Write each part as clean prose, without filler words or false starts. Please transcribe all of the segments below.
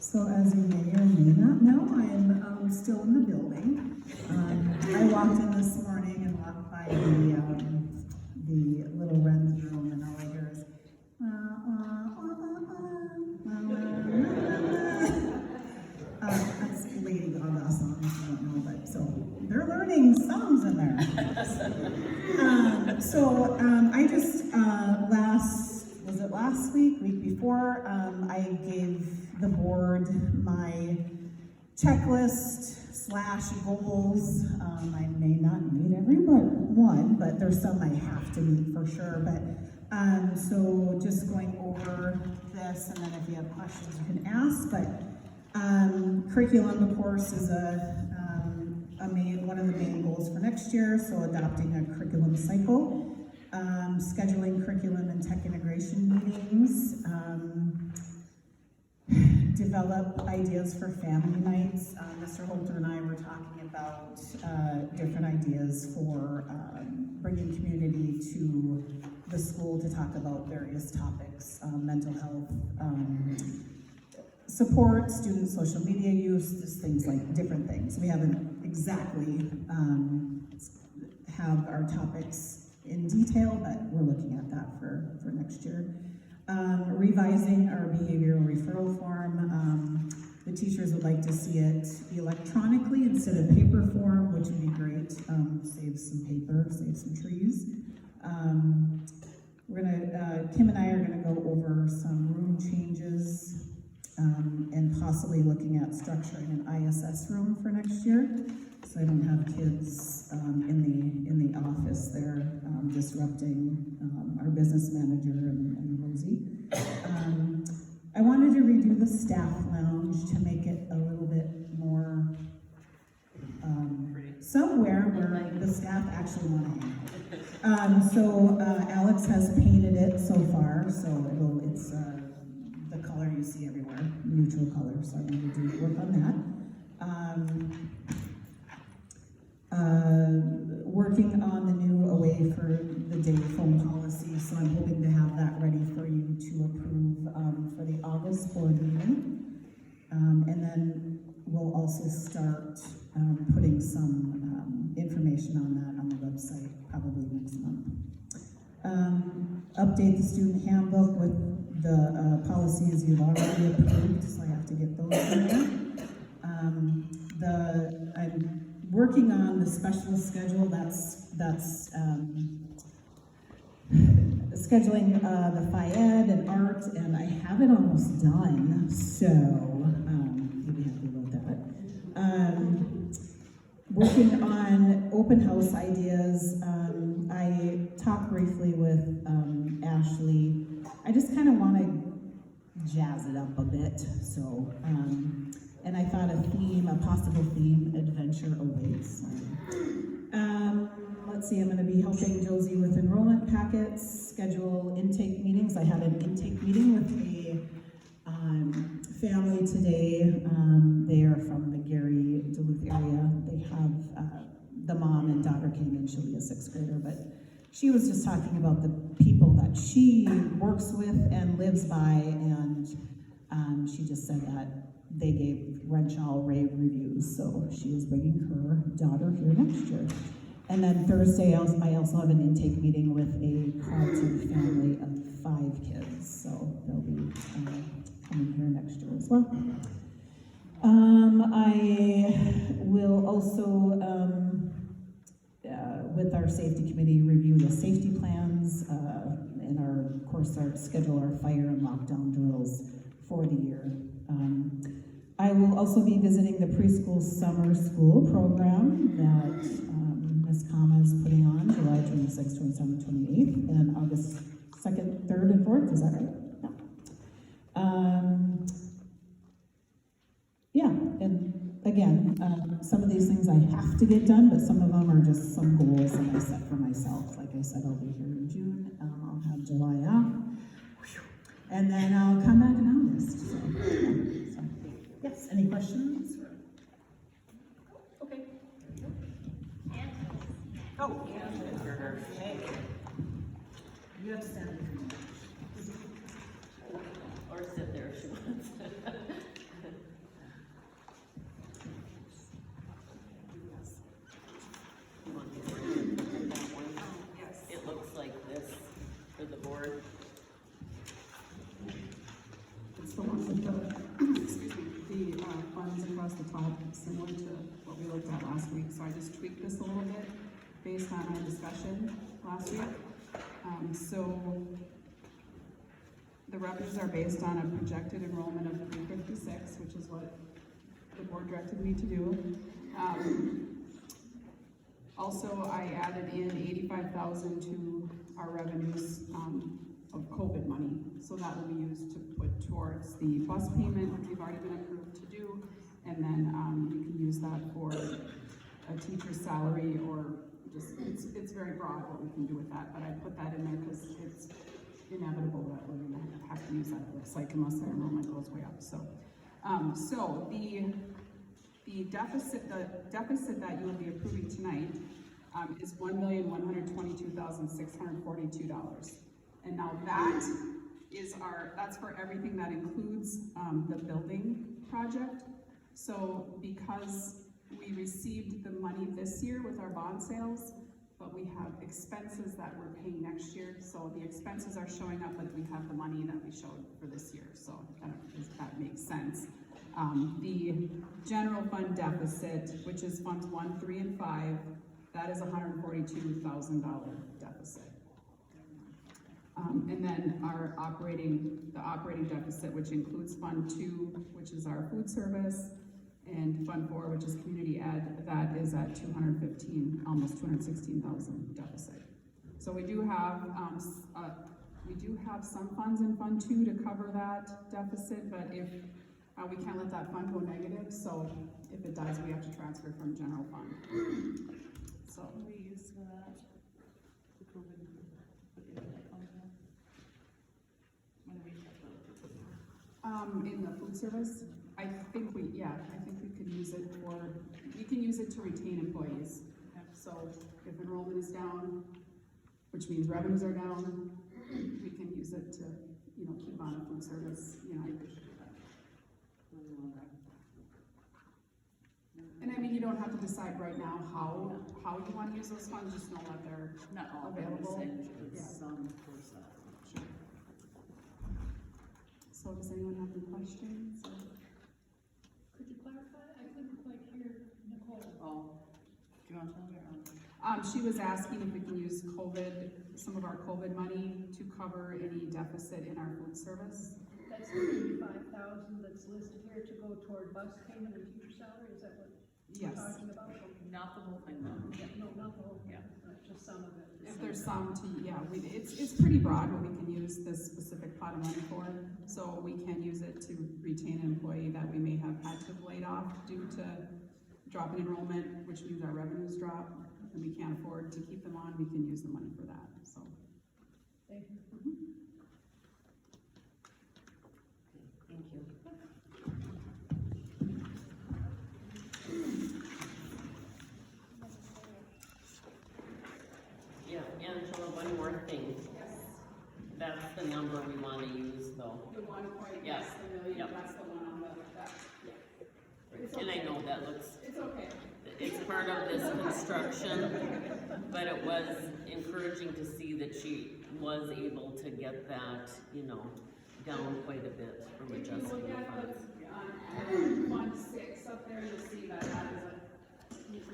So as you may or may not know, I am still in the building. I walked in this morning and walked by the little Wren's room, and all I hear is, that's Lady Gaga song, if you don't know, but so they're learning songs in there. I just, last week before, I gave the board my checklist / goals. I may not meet every one, but there's some I have to meet for sure. But so just going over this, and then if you have questions, you can ask. But curriculum, of course, is one of the main goals for next year. So adopting a curriculum cycle, scheduling curriculum and tech integration meetings. Develop ideas for family nights. Mr. Holter and I were talking about different ideas for bringing community to the school to talk about various topics, mental health, support, student social media use, just things like different things. We haven't exactly have our topics in detail, but we're looking at that for next year. Revising our behavioral referral form. The teachers would like to see it electronically instead of paper form, which would be great. Save some paper, save some trees. Kim and I are gonna go over some room changes and possibly looking at structuring an ISS room for next year. So I don't have kids in the office there disrupting our business manager and Rosie. I wanted to redo the staff lounge to make it a little bit more somewhere where the staff actually want to hang out. So Alex has painted it so far, so it's the color you see everywhere, neutral color. So I'm going to do work on that. Working on the new away for the day phone policy, so I'm hoping to have that ready for you to approve for the August board meeting. And then we'll also start putting some information on that on the website probably next month. Update the student handbook with the policies you've already approved, so I have to get those in there. I'm working on the special schedule. That's scheduling the FIED and art, and I have it almost done, so you'll be happy about that. Working on open house ideas. I talked briefly with Ashley. I just kind of want to jazz it up a bit, so and I thought a possible theme, adventure awaits. Let's see, I'm going to be helping Josie with enrollment packets, schedule intake meetings. I had an intake meeting with a family today. They are from the Gary, Duluth area. They have, the mom and daughter came in, she'll be a 6th grader, but she was just talking about the people that she works with and lives by, and she just said that they gave Wrenshall rave reviews, so she is bringing her daughter here next year. And then Thursday, I also have an intake meeting with a Carlton family of 5 kids, so they'll be coming here next year as well. I will also, with our safety committee, review the safety plans and schedule our fire and lockdown drills for the year. I will also be visiting the preschool summer school program that Ms. Kama is putting on July 26th, 27th, 28th, and August 2nd, 3rd, and 4th. Is that right? Yeah. And again, some of these things I have to get done, but some of them are just some goals that I set for myself. Like I said, I'll be here in June. I'll have July off. And then I'll come back in August. So, yes, any questions? Okay. Oh, hey. You have to stand there. Or sit there if she wants. based on our discussion last week. So the revenues are based on a projected enrollment of 356, which is what the board directed me to do. Also, I added in 85,000 to our revenues of COVID money. So that will be used to put towards the bus payment, which we've already been approved to do. And then you can use that for a teacher's salary, or just, it's very broad what we can do with that. But I put that in there because it's inevitable that we're gonna have to use that, it looks like, unless our enrollment goes way up. So, the deficit that you will be approving tonight is $1,122,642. And now that's for everything that includes the building project. So because we received the money this year with our bond sales, but we have expenses that we're paying next year. So the expenses are showing up, but we have the money that we showed for this year. So if that makes sense. The general fund deficit, which is funds 1, 3, and 5, that is $142,000 deficit. And then the operating deficit, which includes Fund 2, which is our food service, and Fund 4, which is community ed, that is at almost 216,000 deficit. So we do have some funds in Fund 2 to cover that deficit, but if we can't let that fund go negative, so if it does, we have to transfer from general fund. So we use that the COVID in that fund when we in the food service, I think we could use it to retain employees. So if enrollment is down, which means revenues are down, we can use it to, keep on a food service, And I mean, you don't have to decide right now how you want to use those funds, just know that they're not all available. Yeah. Some for some. Sure. So does anyone have any questions? Could you clarify? I couldn't quite hear Nicole. Oh, do you want to tell me? She was asking if we can use some of our COVID money to cover any deficit in our food service. That's the 85,000 that's listed here to go toward bus payment and teacher salary, is that what you're Yes. talking about? Not the whole thing, no. Yeah, no, not the whole thing, Yeah. just some of it. If there's some it's pretty broad what we can use this specific pot of money for. So we can use it to retain an employee that we may have had to have laid off due to drop in enrollment, which means our revenues drop, and we can't afford to keep them on. We can use the money for that, so. Thank you. Thank you. Yeah, Angela, one more thing. Yes. That's the number we want to use though. The 1.6 Yeah. million, Yep. that's the one on that, yeah. It's And I okay. know that looks, It's okay. it's part of this construction, but it was encouraging to see that she was able to get that, down quite a bit from If you adjusting look the at funds. Fund 6 up there, you'll see that is a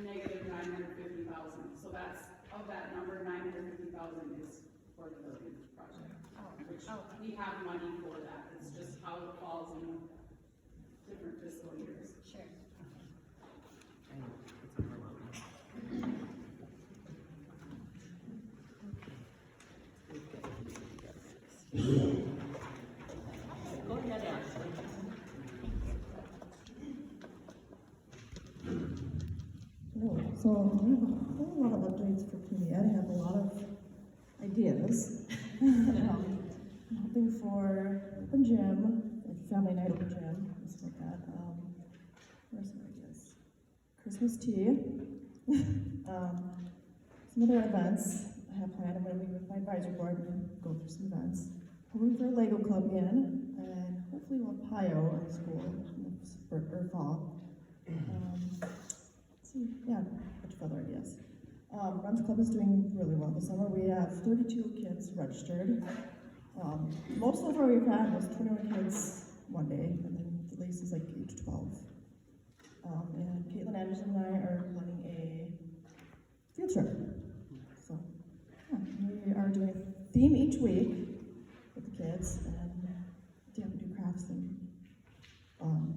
negative 950,000. So that's, of that number, 950,000 is for the building project. Which we have money for that, it's just how it falls in different fiscal years. Sure. I know, it's overwhelming. Go ahead, Ashley. Hello. So I have a whole lot of updates for community ed. I have a lot of ideas. I'm hoping for open gym, like family night open gym, things like that. Where's some ideas? Christmas tea. Some other events I have planned. I'm going to meet with my advisory board and go through some events. Hoping for a Lego club again, and hopefully we'll have PIO in school in the spring or fall. Yeah, a bunch of other ideas. Wrenshall Club is doing really well this summer. We have 32 kids registered. Most so far we've had was 21 kids one day, and then the least is like 8 to 12. And Caitlin Anderson and I are planning a field trip we are doing a theme each week with the kids, and do crafts. And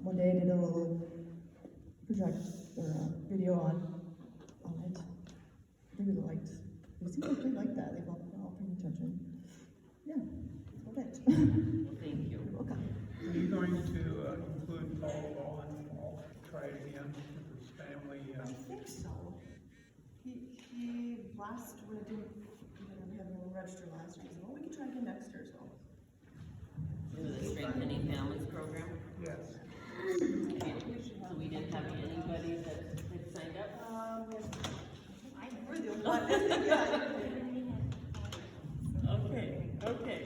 one day I did a little project or a video on it. They really liked. It seems like they like that. They've all paying attention. Yeah, that's about it. Well, thank you. You're welcome. Are you going to include Paul Ball and Paul try it again with his family? I think so. He last, when it didn't, we didn't have anyone register last year, so we can try again next year, so. For the Strengthening Families Program? Yes. So we didn't have anybody that had signed up? We're the only one. Okay, okay.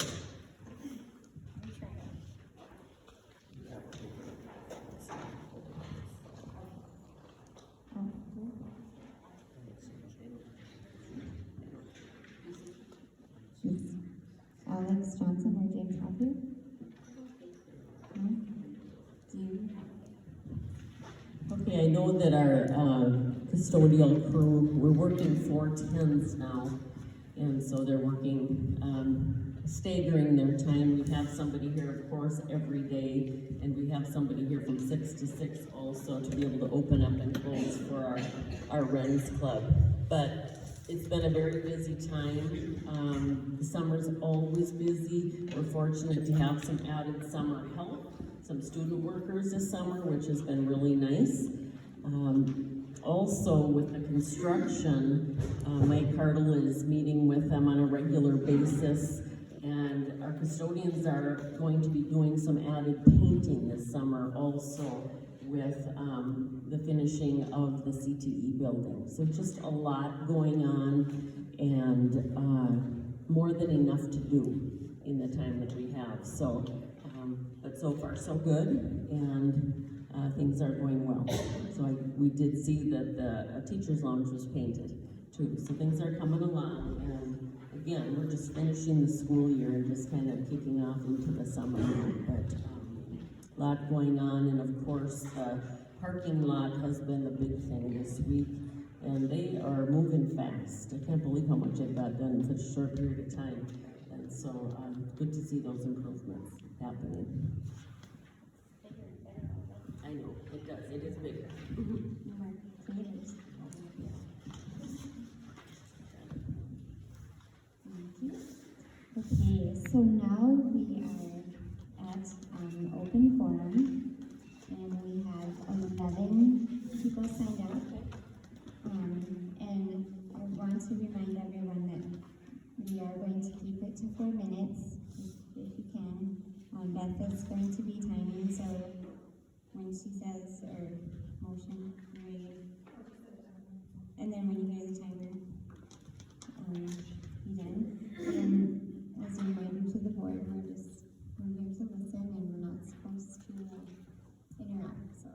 Alex Johnson or James Matthew? No? Do you? Okay, I know that our custodial crew, we're working 4/10s now, and so they're working, staggering their time. We have somebody here, of course, every day, and we have somebody here from 6 to 6 also to be able to open up and close for our Wren's Club. But it's been a very busy time. The summer's always busy. We're fortunate to have some added summer help, some student workers this summer, which has been really nice. Also, with the construction, Mike Cardle is meeting with them on a regular basis, and our custodians are going to be doing some added painting this summer also with the finishing of the CTE building. So just a lot going on, and more than enough to do in the time that we have. So, but so far so good, and things are going well. So we did see that the teacher's lounge was painted too. So things are coming along, and again, we're just finishing the school year and just kind of kicking off into the summer. But a lot going on, and of course, the parking lot has been the big thing this week, and they are moving fast. I can't believe how much they've got done in such a short period of time. And so, good to see those improvements happening. I know, it does, it is bigger. Okay, so now we are at open forum, and we have 11 people signed up. And I want to remind everyone that we are going to keep it to 4 minutes, if you can. Beth is going to be timing, so when she says, or motion, read, and then when you hear the timer, be done. And as a reminder to the board, we're here to listen, and we're not supposed to interact. So,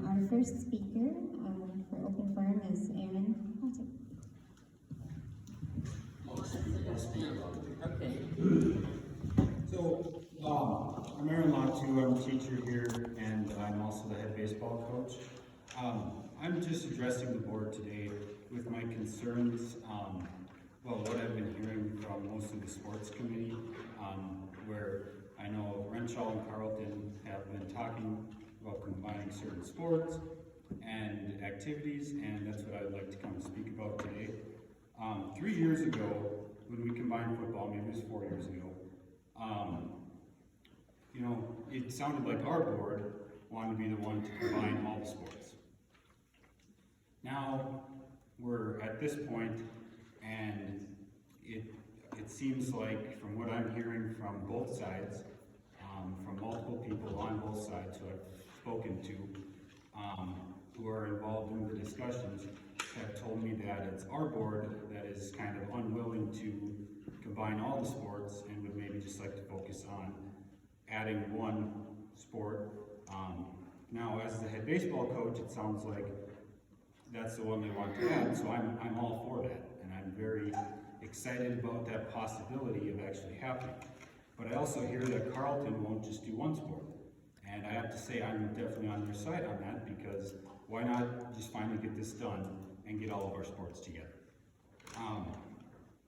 our first speaker for open forum is Aaron Potter. Okay. So, I'm Aaron Latu, I'm a teacher here, and I'm also the head baseball coach. I'm just addressing the board today with my concerns, well, what I've been hearing from most of the sports committee, where I know Wrenshall and Carlton have been talking about combining certain sports and activities, and that's what I would like to come and speak about today. 3 years ago, when we combined football, maybe it was 4 years ago, you know, it sounded like our board wanted to be the one to combine all the sports. Now, we're at this point, and it seems like, from what I'm hearing from both sides, from multiple people on both sides who I've spoken to, who are involved in the discussions, have told me that it's our board that is kind of unwilling to combine all the sports and would maybe just like to focus on adding one sport. Now, as the head baseball coach, it sounds like that's the one they want to add, so I'm all for that, and I'm very excited about that possibility of actually happening. But I also hear that Carlton won't just do one sport, and I have to say I'm definitely on their side on that, because why not just finally get this done and get all of our sports together?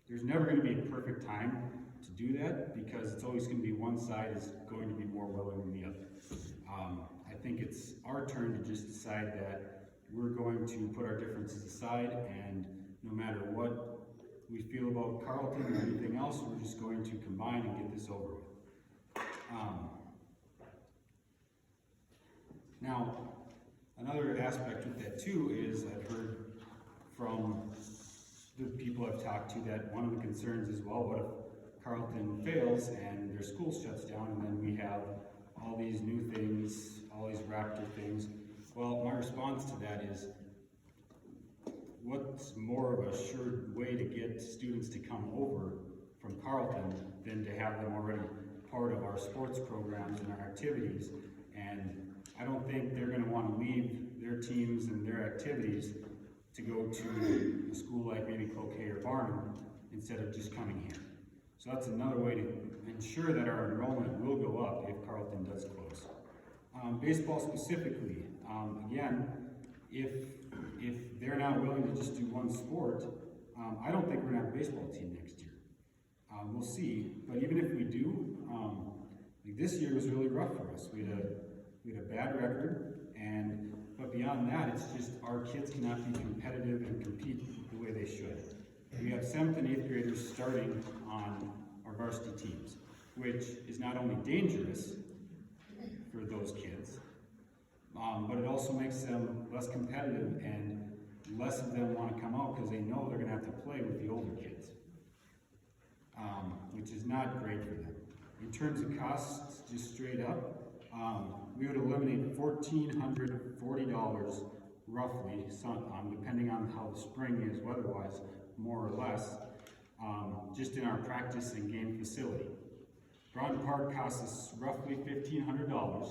There's never gonna be a perfect time to do that, because it's always gonna be one side is going to be more willing than the other. I think it's our turn to just decide that we're going to put our differences aside, and no matter what we feel about Carleton or anything else, we're just going to combine and get this over with. Now, another aspect with that too is I've heard from the people I've talked to that one of the concerns is, well, what if Carleton fails and their school shuts down, and then we have all these new things, all these Raptor things? Well, my response to that is, what's more of a sure way to get students to come over from Carleton than to have them already part of our sports programs and our activities? And I don't think they're going to want to leave their teams and their activities to go to a school like maybe Cloquet or Barnum instead of just coming here. So that's another way to ensure that our enrollment will go up if Carleton does close. Baseball specifically, again, if they're not willing to just do one sport, I don't think we're going to have a baseball team next year. We'll see, but even if we do, like this year was really rough for us. We had a bad record, but beyond that, it's just our kids cannot be competitive and compete the way they should. We have 7th and 8th graders starting on our varsity teams, which is not only dangerous for those kids, but it also makes them less competitive, and less of them want to come out because they know they're going to have to play with the older kids, which is not great for them. In terms of costs, just straight up, we would eliminate $1,440 roughly, depending on how the spring is weather-wise, more or less, just in our practice and game facility. Broughton Park costs us roughly $1,500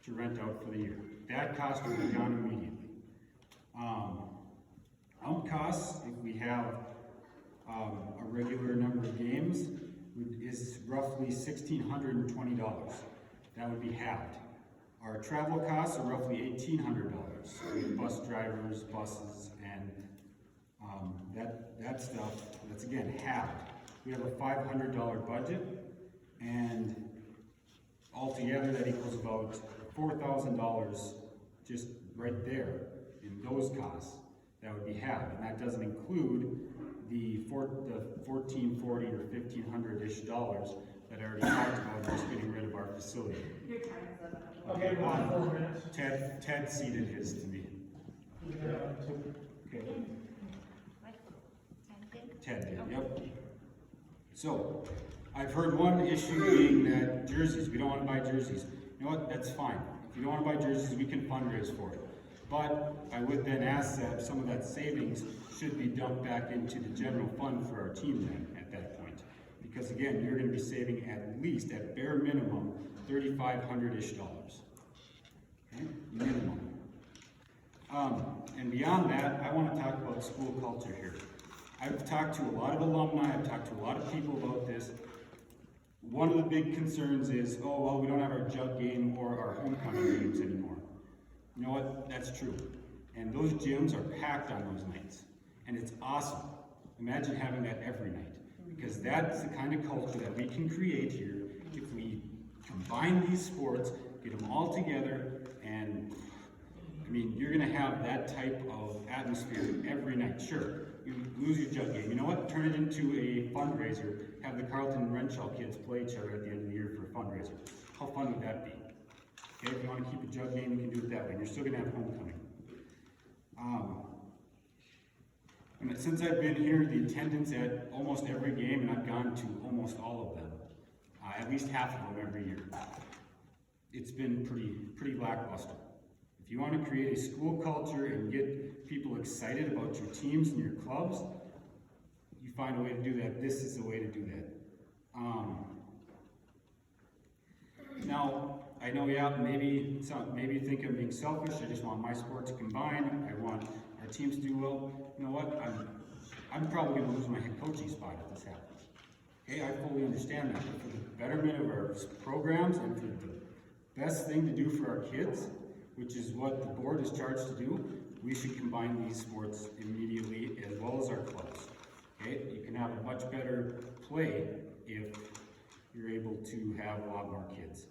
to rent out for the year. That cost will be gone immediately. Costs, if we have a regular number of games, is roughly $1,620. That would be halved. Our travel costs are roughly $1,800 with bus drivers, buses, and that stuff. That's again halved. We have a $500 budget, and altogether that equals about $4,000 just right there in those costs. That would be halved, and that doesn't include the $1,440 or $1,500-ish that I already talked about, just getting rid of our facility. Okay, 4 minutes. Ted ceded his to me. Okay. Ted did, yep. So, I've heard one issue being that jerseys, we don't want to buy jerseys. You know what, that's fine. If you don't want to buy jerseys, we can fundraise for it. But I would then ask that some of that savings should be dumped back into the general fund for our team then at that point. Because again, you're going to be saving at least, at bare minimum, $3,500-ish. Okay? Minimum. And beyond that, I want to talk about school culture here. I've talked to a lot of alumni, I've talked to a lot of people about this. One of the big concerns is, oh, well, we don't have our jug game or our homecoming games anymore. You know what? That's true. And those gyms are packed on those nights. And it's awesome. Imagine having that every night. Because that's the kind of culture that we can create here if we combine these sports, get them all together, and I mean, you're going to have that type of atmosphere every night. Sure, you lose your jug game. You know what? Turn it into a fundraiser. Have the Carleton and Wrenshall kids play each other at the end of the year for a fundraiser. How fun would that be? Okay, if you want to keep a jug game, you can do it that way. And you're still going to have homecoming. And since I've been here, the attendance at almost every game, and I've gone to almost all of them, at least half of them every year, it's been pretty lackluster. If you want to create a school culture and get people excited about your teams and your clubs, you find a way to do that. This is the way to do that. Now, I know, yeah, maybe you think I'm being selfish. I just want my sport to combine. I want our teams to do well. You know what? I'm probably going to lose my head coaching spot if this happens. Okay, I fully understand that. But for the betterment of our programs and for the best thing to do for our kids, which is what the board is charged to do, we should combine these sports immediately as well as our clubs. Okay, you can have a much better play if you're able to have a lot more kids.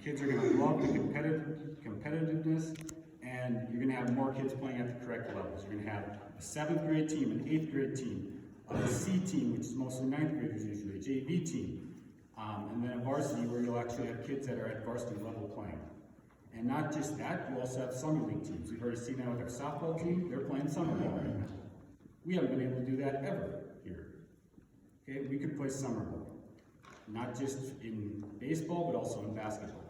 Kids are gonna love the competitiveness, and you're gonna have more kids playing at the correct levels. You're gonna have a 7th grade team, an 8th grade team, a C team, which is mostly 9th graders usually, a JV team, and then a varsity where you'll actually have kids that are at varsity level playing. And not just that, you also have summer league teams. We've already seen that with our softball team, they're playing summer ball right now. We haven't been able to do that ever here. Okay, we could play summer ball, not just in baseball, but also in basketball.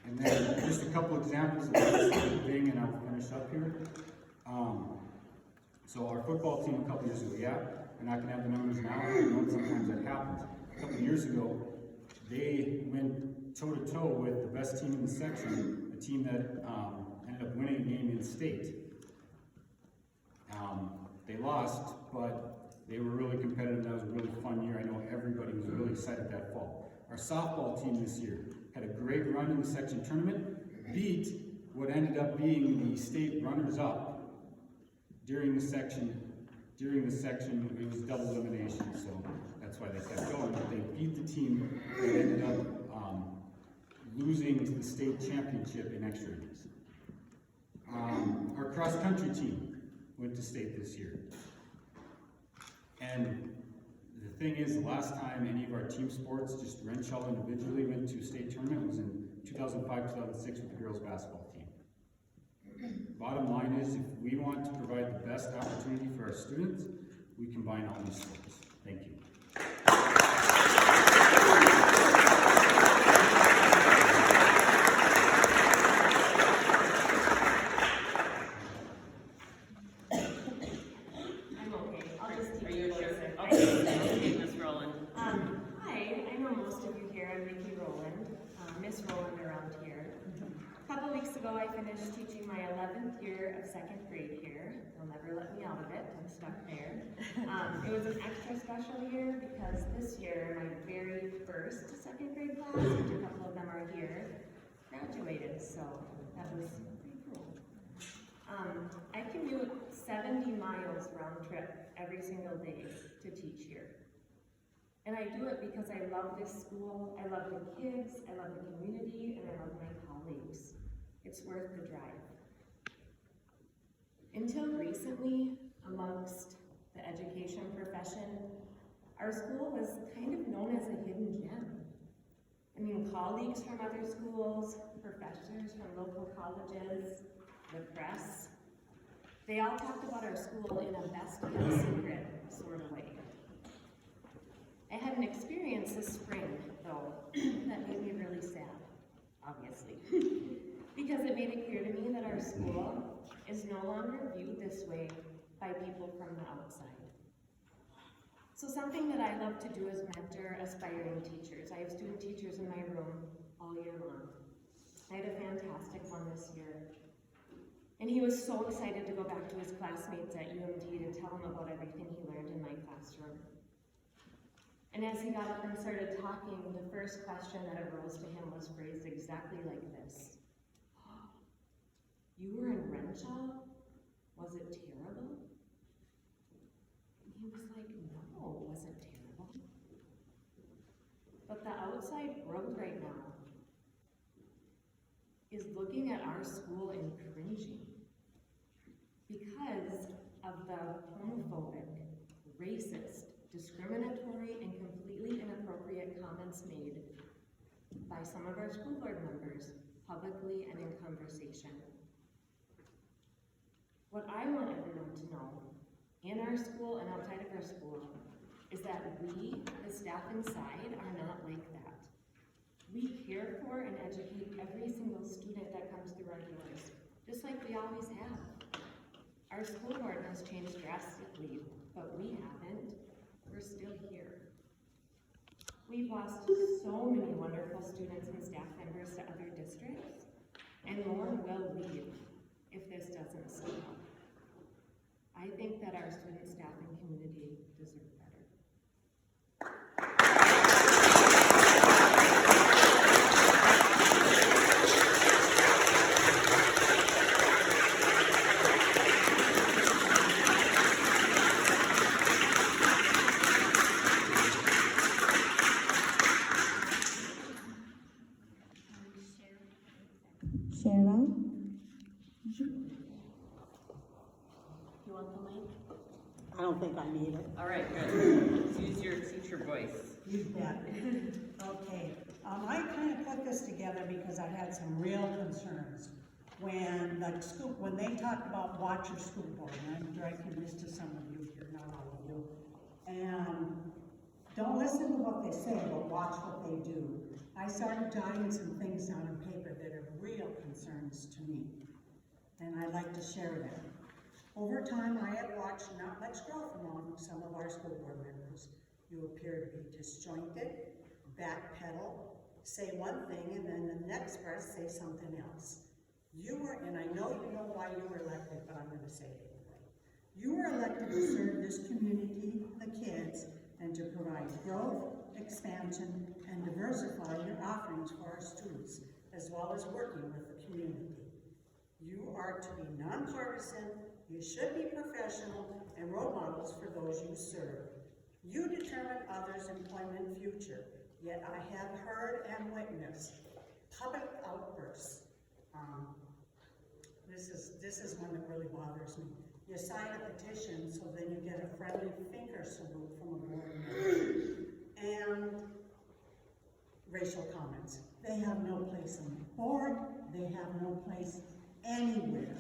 And then just a couple examples of this thing, and I'll finish up here. So our football team a couple years ago, yeah, we're not gonna have the numbers now, I know sometimes that happens. A couple years ago, they went toe-to-toe with the best team in the section, a team that ended up winning a game in state. They lost, but they were really competitive. That was a really fun year. I know everybody was really excited that fall. Our softball team this year had a great run in the section tournament, beat what ended up being the state runners-up during the section. It was double elimination, so that's why they kept going. But they beat the team that ended up losing to the state championship in extra innings. Our cross-country team went to state this year. And the thing is, the last time any of our team sports, just Wrenshall individually, went to a state tournament was in 2005-2006 with the girls basketball team. Bottom line is, if we want to provide the best opportunity for our students, we combine all these sports. Thank you. I finished teaching my 11th year of 2nd grade here. They'll never let me out of it. I'm stuck there. It was an extra special year because this year my very first 2nd grade class, which a couple of them are here, graduated. So that was pretty cool. I commute 70 miles round trip every single day to teach here. And I do it because I love this school, I love the kids, I love the community, and I love my colleagues. It's worth the drive. Until recently, amongst the education profession, our school was kind of known as a hidden gem. I mean, colleagues from other schools, professors from local colleges, the press, they all talked about our school in a best-kept secret sort of way. I had an experience this spring, though, that made me really sad, obviously. Because it made it clear to me that our school is no longer viewed this way by people from the outside. So something that I love to do is mentor aspiring teachers. I have student teachers in my room all year long. I had a fantastic one this year. And he was so excited to go back to his classmates at UMD to tell them about everything he learned in my classroom. And as he got up and started talking, the first question that arose to him was phrased exactly like this. You were in Wrenshall? Was it terrible? And he was like, no, it wasn't terrible. But the outside world right now is looking at our school and cringing because of the homophobic, racist, discriminatory, and completely inappropriate comments made by some of our school board members, publicly and in conversation. What I want everyone to know, in our school and outside of our school, is that we, the staff inside, are not like that. We care for and educate every single student that comes through our doors, just like we always have. Our school board has changed drastically, but we haven't. We're still here. We've lost so many wonderful students and staff members to other districts, and more will leave if this doesn't stop. I think that our student, staff, and community deserve better. need it. All right, good. Let's use your teacher voice. You bet. Okay, I kind of put this together because I had some real concerns. When they talked about watch your school board, and I'm directing this to some of you here, not all of you. And don't listen to what they say, but watch what they do. I started jotting some things down on paper that are real concerns to me, and I'd like to share them. Over time, I have watched not much growth among some of our school board members. You appear to be disjointed, backpedal, say one thing, and then the next breath say something else. And I know you know why you were elected, but I'm going to say it anyway. You were elected to serve this community, the kids, and to provide growth, expansion, and diversify your offerings for our students, as well as working with the community. You are to be nonpartisan, you should be professional, and role models for those you serve. You determine others' employment future, yet I have heard and witnessed public outbursts. This is one that really bothers me. You sign a petition, so then you get a friendly finger salute from a board member. And racial comments. They have no place on the board, they have no place anywhere.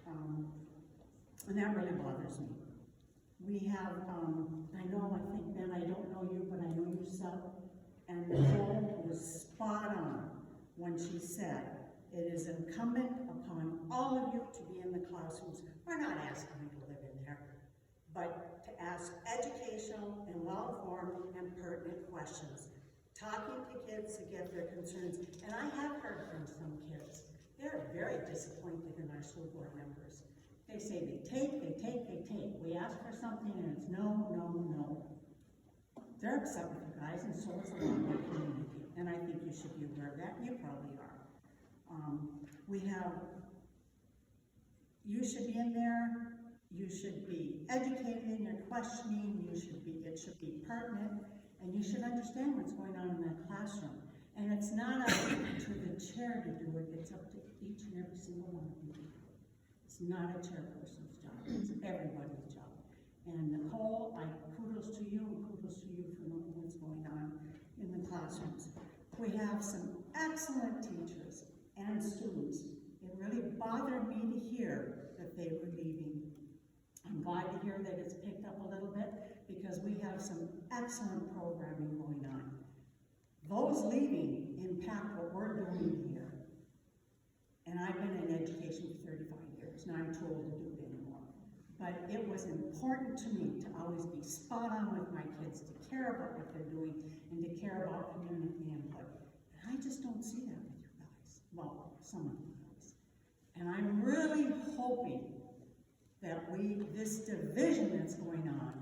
And that really bothers me. We have, I think, Ben, I don't know you, but I know yourself, and Nicole was spot on when she said, it is incumbent upon all of you to be in the classrooms. We're not asking you to live in there, but to ask educational and well-informed and pertinent questions. Talking to kids to get their concerns. And I have heard from some kids. They're very disappointed in our school board members. They say they take. We ask for something and it's no, no, no. They're upset with you guys, and so is a lot of our community. And I think you should be aware of that. You probably are. You should be in there. You should be educated in your questioning. It should be pertinent, and you should understand what's going on in that classroom. And it's not up to the chair to do it. It's up to each and every single one of you. It's not a chairperson's job. It's everybody's job. And Nicole, kudos to you, and kudos to you for knowing what's going on in the classrooms. We have some excellent teachers and students. It really bothered me to hear that they were leaving. I'm glad to hear that it's picked up a little bit because we have some excellent programming going on. Those leaving impact what we're doing here. And I've been in education for 35 years, and I'm too old to do it anymore. But it was important to me to always be spot on with my kids, to care about what they're doing, and to care about community input. And I just don't see that with you guys. Well, some of you guys. And I'm really hoping that this division that's going on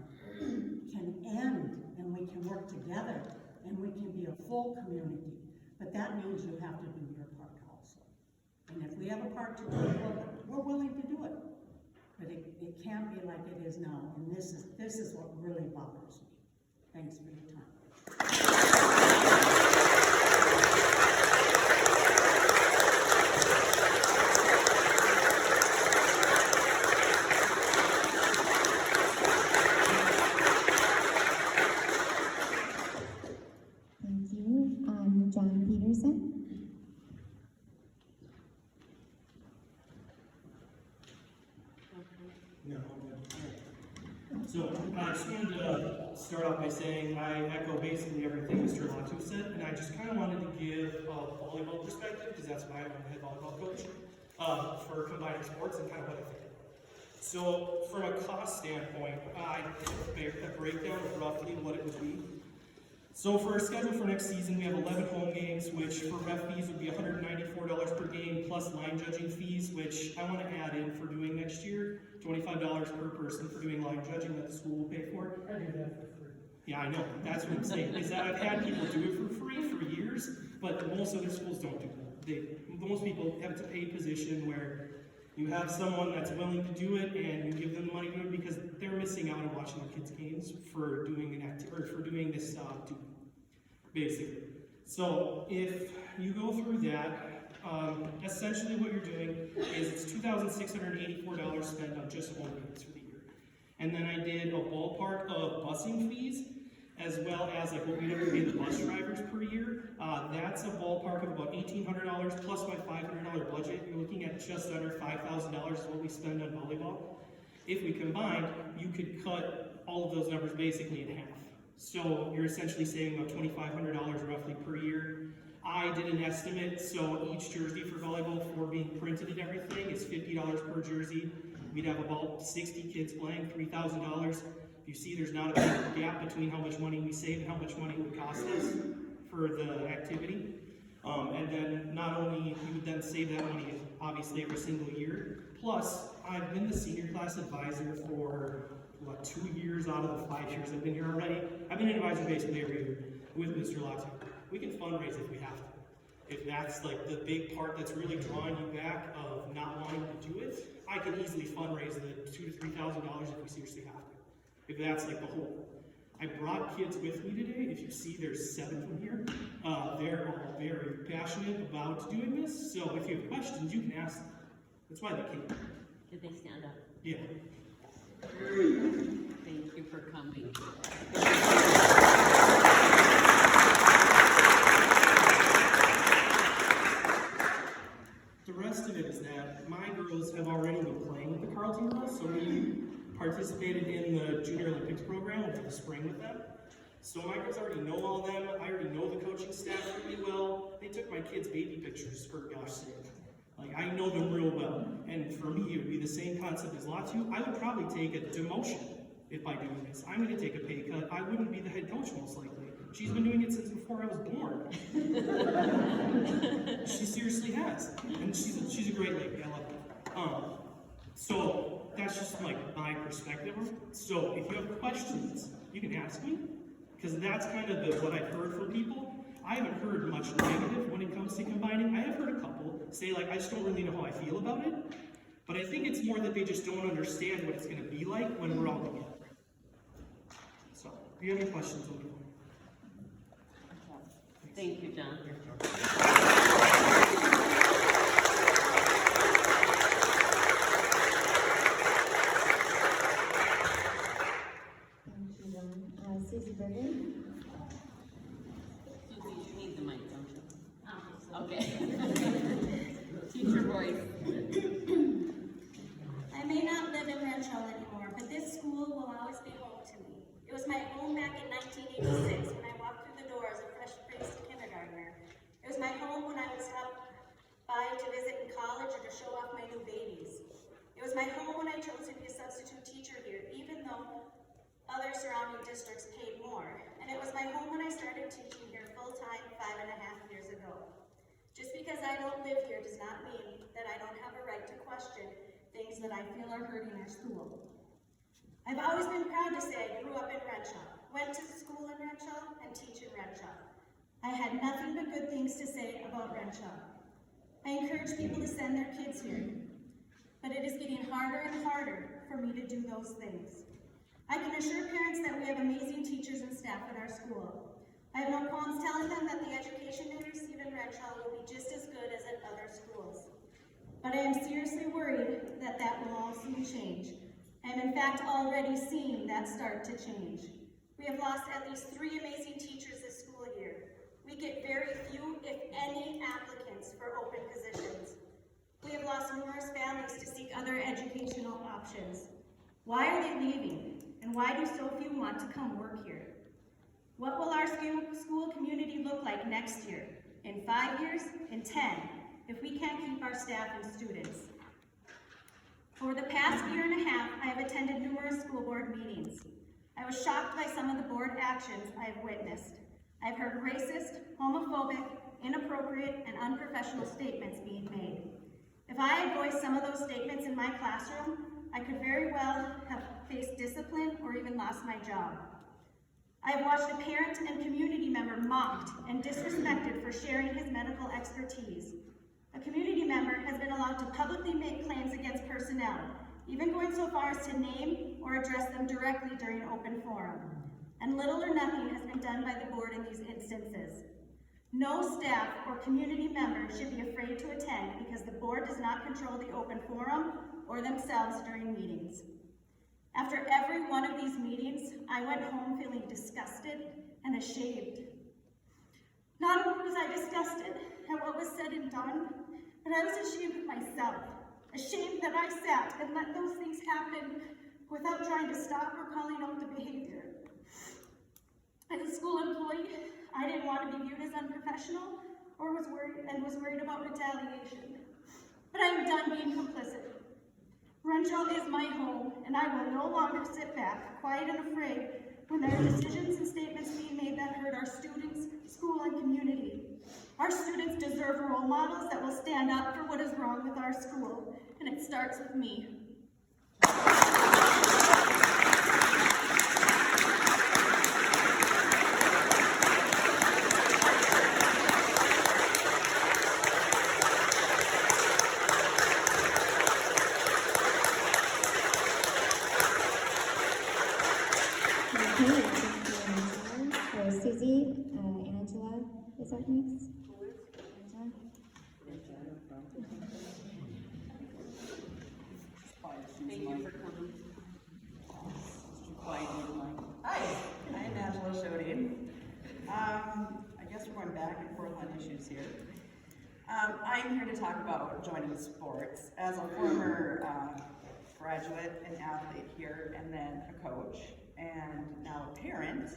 can end, and we can work together, and we can be a full community. But that means you have to do your part also. And if we have a part to do, we're willing to do it. But it can't be like it is now, and this is what really bothers me. Thanks for your time. Thank you. John Peterson. No. So I just wanted to start off by saying I echo basically everything Mr. Latu said, and I just kind of wanted to give a volleyball perspective, because that's why I'm a head volleyball coach, for combining sports and kind of what I think. So from a cost standpoint, I did a breakdown of roughly what it would be. So for our schedule for next season, we have 11 home games, which for ref fees would be $194 per game, plus line judging fees, which I want to add in for doing next year, $25 per person for doing line judging that the school will pay for. I do that for free. Yeah, I know, that's what I'm saying, is that I've had people do it for free for years, but most other schools don't do that. Most people have a paid position where you have someone that's willing to do it, and you give them money to do it because they're missing out on watching their kids' games for doing an activity, or for doing this duty, basically. So if you go through that, essentially what you're doing is it's $2,684 spent on just home games for the year. And then I did a ballpark of busing fees, as well as like what we'd have to pay the bus drivers per year. That's a ballpark of about $1,800 plus my $500 budget. You're looking at just under $5,000 is what we spend on volleyball. If we combined, you could cut all of those numbers basically in half. So you're essentially saving about $2,500 roughly per year. I did an estimate, so each jersey for volleyball for being printed and everything is $50 per jersey. We'd have about 60 kids playing, $3,000. You see there's not a big gap between how much money we save and how much money it would cost us for the activity. And then not only we would then save that money obviously every single year, plus I've been the senior class advisor for 2 years out of the 5 years I've been here already. I've been an advisor basically every year with Mr. Latu. We can fundraise if we have to. If that's like the big part that's really drawing you back of not wanting to do it, I can easily fundraise the $2,000 to $3,000 if we seriously have to. If that's like the whole. I brought kids with me today. If you see there's 7 from here. They're all very passionate about doing this. So if you have questions, you can ask them. That's why they came. Did they stand up? Yeah. Thank you for coming. The rest of it is that my girls have already been playing with the Carleton girls, so we participated in the Junior Olympics program over the spring with them. So my girls already know all of them. I already know the coaching staff really well. They took my kids' baby pictures, for gosh sake. Like, I know them real well. And for me, it would be the same concept as Latu. I would probably take a demotion if I do this. I'm going to take a pay cut. I wouldn't be the head coach most likely. She's been doing it since before I was born. She seriously has. And she's a great lady. I love her. So that's just like my perspective. So if you have questions, you can ask me. Because that's kind of what I've heard from people. I haven't heard much negative when it comes to combining. I have heard a couple say, like, I just don't really know how I feel about it. But I think it's more that they just don't understand what it's going to be like when we're all together. So, if you have any questions, let me know. Thank you, John. Susie Bergen. Susie, you need the mic, don't you? Okay. Teacher voice. I may not live in Wrenshall anymore, but this school will always be home to me. It was my home back in 1986 when I walked through the door as a fresh-faced kindergartner. It was my home when I would stop by to visit in college or to show off my new babies. It was my home when I chose to be a substitute teacher here, even though other surrounding districts paid more. And it was my home when I started teaching here full-time 5.5 years ago. Just because I don't live here does not mean that I don't have a right to question things that I feel are hurting our school. I've always been proud to say I grew up in Wrenshall, went to school in Wrenshall, and teach in Wrenshall. I had nothing but good things to say about Wrenshall. I encourage people to send their kids here, but it is getting harder and harder for me to do those things. I can assure parents that we have amazing teachers and staff at our school. I have no qualms telling them that the education they receive in Wrenshall will be just as good as at other schools. But I am seriously worried that that will all soon change. I am in fact already seeing that start to change. We have lost at least 3 amazing teachers this school year. We get very few, if any, applicants for open positions. We have lost numerous families to seek other educational options. Why are they leaving? And why do so few want to come work here? What will our school community look like next year, in 5 years, in 10, if we can't keep our staff and students? Over the past 1.5 years, I have attended numerous school board meetings. I was shocked by some of the board actions I have witnessed. I've heard racist, homophobic, inappropriate, and unprofessional statements being made. If I had voiced some of those statements in my classroom, I could very well have faced discipline or even lost my job. I have watched a parent and community member mocked and disrespected for sharing his medical expertise. A community member has been allowed to publicly make claims against personnel, even going so far as to name or address them directly during open forum. And little or nothing has been done by the board in these instances. No staff or community member should be afraid to attend because the board does not control the open forum or themselves during meetings. After every one of these meetings, I went home feeling disgusted and ashamed. Not only was I disgusted at what was said and done, but I was ashamed of myself. Ashamed that I sat and let those things happen without trying to stop or calling out the behavior. As a school employee, I didn't want to be viewed as unprofessional or was worried about retaliation. But I am done being complicit. Wrenshall is my home, and I will no longer sit back, quiet and afraid, when there are decisions and statements being made that hurt our students, school, and community. Our students deserve role models that will stand up for what is wrong with our school, and it starts with me. So Susie, Angela is up next. Angela? Thank you for coming. Hi, I'm Angela Shody. I guess we're going back and forth on issues here. I'm here to talk about joining sports. As a former graduate and athlete here, and then a coach, and now a parent,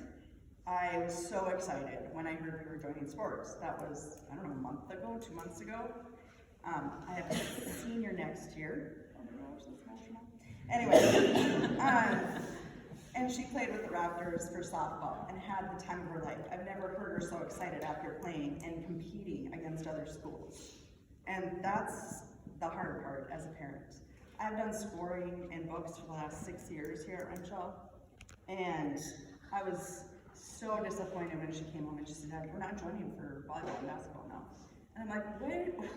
I was so excited when I heard we were joining sports. That was, I don't know, a month ago, 2 months ago. I have a senior next year. Oh my gosh, that's national. Anyway, and she played with the Raptors for softball and had the time of her life. I've never heard her so excited after playing and competing against other schools. And that's the hard part as a parent. I've done scoring and books for the last 6 years here at Wrenshall, and I was so disappointed when she came home and she said, "Dad, we're not joining for volleyball and basketball now." And I'm like, wait, what?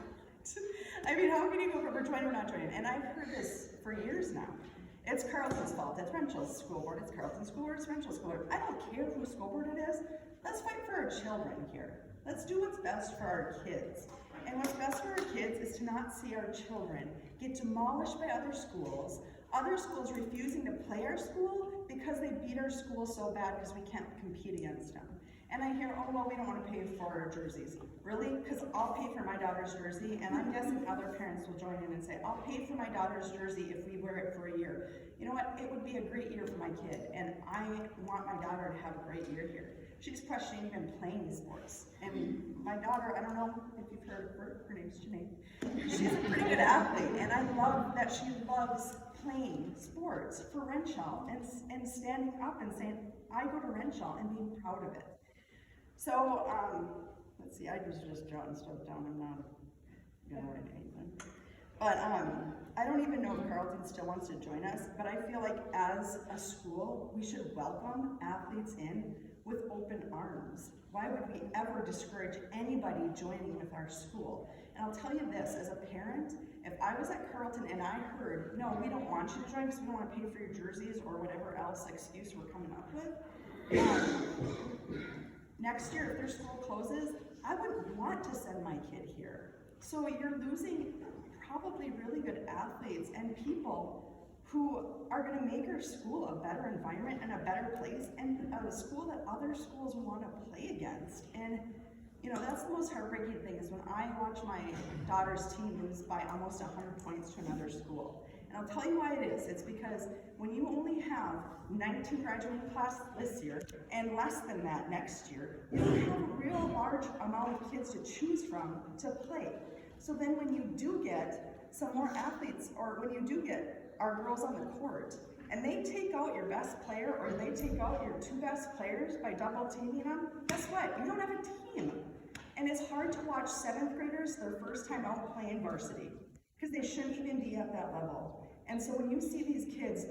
I mean, how can you go from we're joining, we're not joining? And I've heard this for years now. It's Carlton's fault. It's Wrenshall's school board. It's Carlton's school board. It's Wrenshall's school board. I don't care whose school board it is. Let's fight for our children here. Let's do what's best for our kids. And what's best for our kids is to not see our children get demolished by other schools refusing to play our school because they beat our school so bad because we can't compete against them. And I hear, oh, well, we don't want to pay for our jerseys. Really? Because I'll pay for my daughter's jersey, and I'm guessing other parents will join in and say, I'll pay for my daughter's jersey if we wear it for a year. You know what? It would be a great year for my kid, and I want my daughter to have a great year here. She's questioning even playing sports. And my daughter, I don't know if you've heard of her, her name's Janine. She's a pretty good athlete, and I love that she loves playing sports for Wrenshall and standing up and saying, I go to Wrenshall, and being proud of it. So, let's see, I was just jotting stuff down. I'm not gonna write anything. But I don't even know if Carlton still wants to join us, but I feel like as a school, we should welcome athletes in with open arms. Why would we ever discourage anybody joining with our school? And I'll tell you this, as a parent, if I was at Carlton and I heard, no, we don't want you to join because we don't want to pay for your jerseys or whatever else excuse we're coming up with, next year, if their school closes, I wouldn't want to send my kid here. So you're losing probably really good athletes and people who are going to make our school a better environment and a better place, and a school that other schools want to play against. And you know, that's the most heartbreaking thing is when I watch my daughter's team lose by almost 100 points to another school. And I'll tell you why it is. It's because when you only have 19 graduating class this year and less than that next year, you don't have a real large amount of kids to choose from to play. So then when you do get some more athletes, or when you do get our girls on the court, and they take out your best player or they take out your 2 best players by double teaming them, guess what? You don't have a team. And it's hard to watch 7th graders their first time out playing varsity, because they shouldn't even be at that level. And so when you see these kids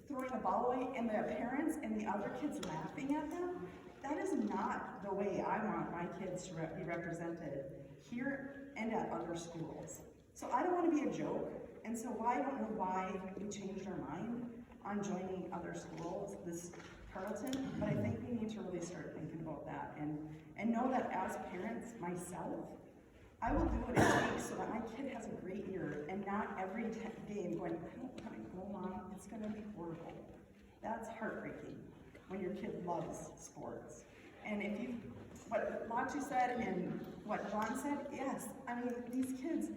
throwing a ball away and the parents and the other kids laughing at them, that is not the way I want my kids to be represented here and at other schools. So I don't want to be a joke, and so I don't know why we changed our mind on joining other schools, this Carlton, but I think we need to really start thinking about that and know that as parents, myself, I will do what it takes so that my kid has a great year and not every game going, I don't want to go, Mom, it's going to be horrible. That's heartbreaking when your kid loves sports. And if you, what Lachi said and what John said, yes, I mean, these kids,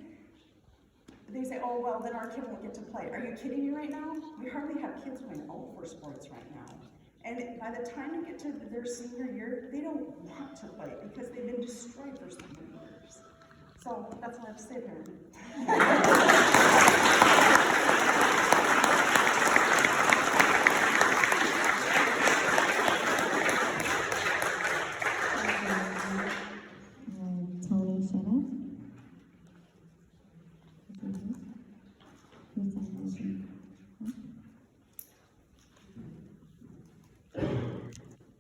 they say, oh, well, then our kid won't get to play. Are you kidding me right now? We hardly have kids going out for sports right now. And by the time you get to their senior year, they don't want to play because they've been destroyed for so many years. So that's all I have to say, parent. Tony Shetta.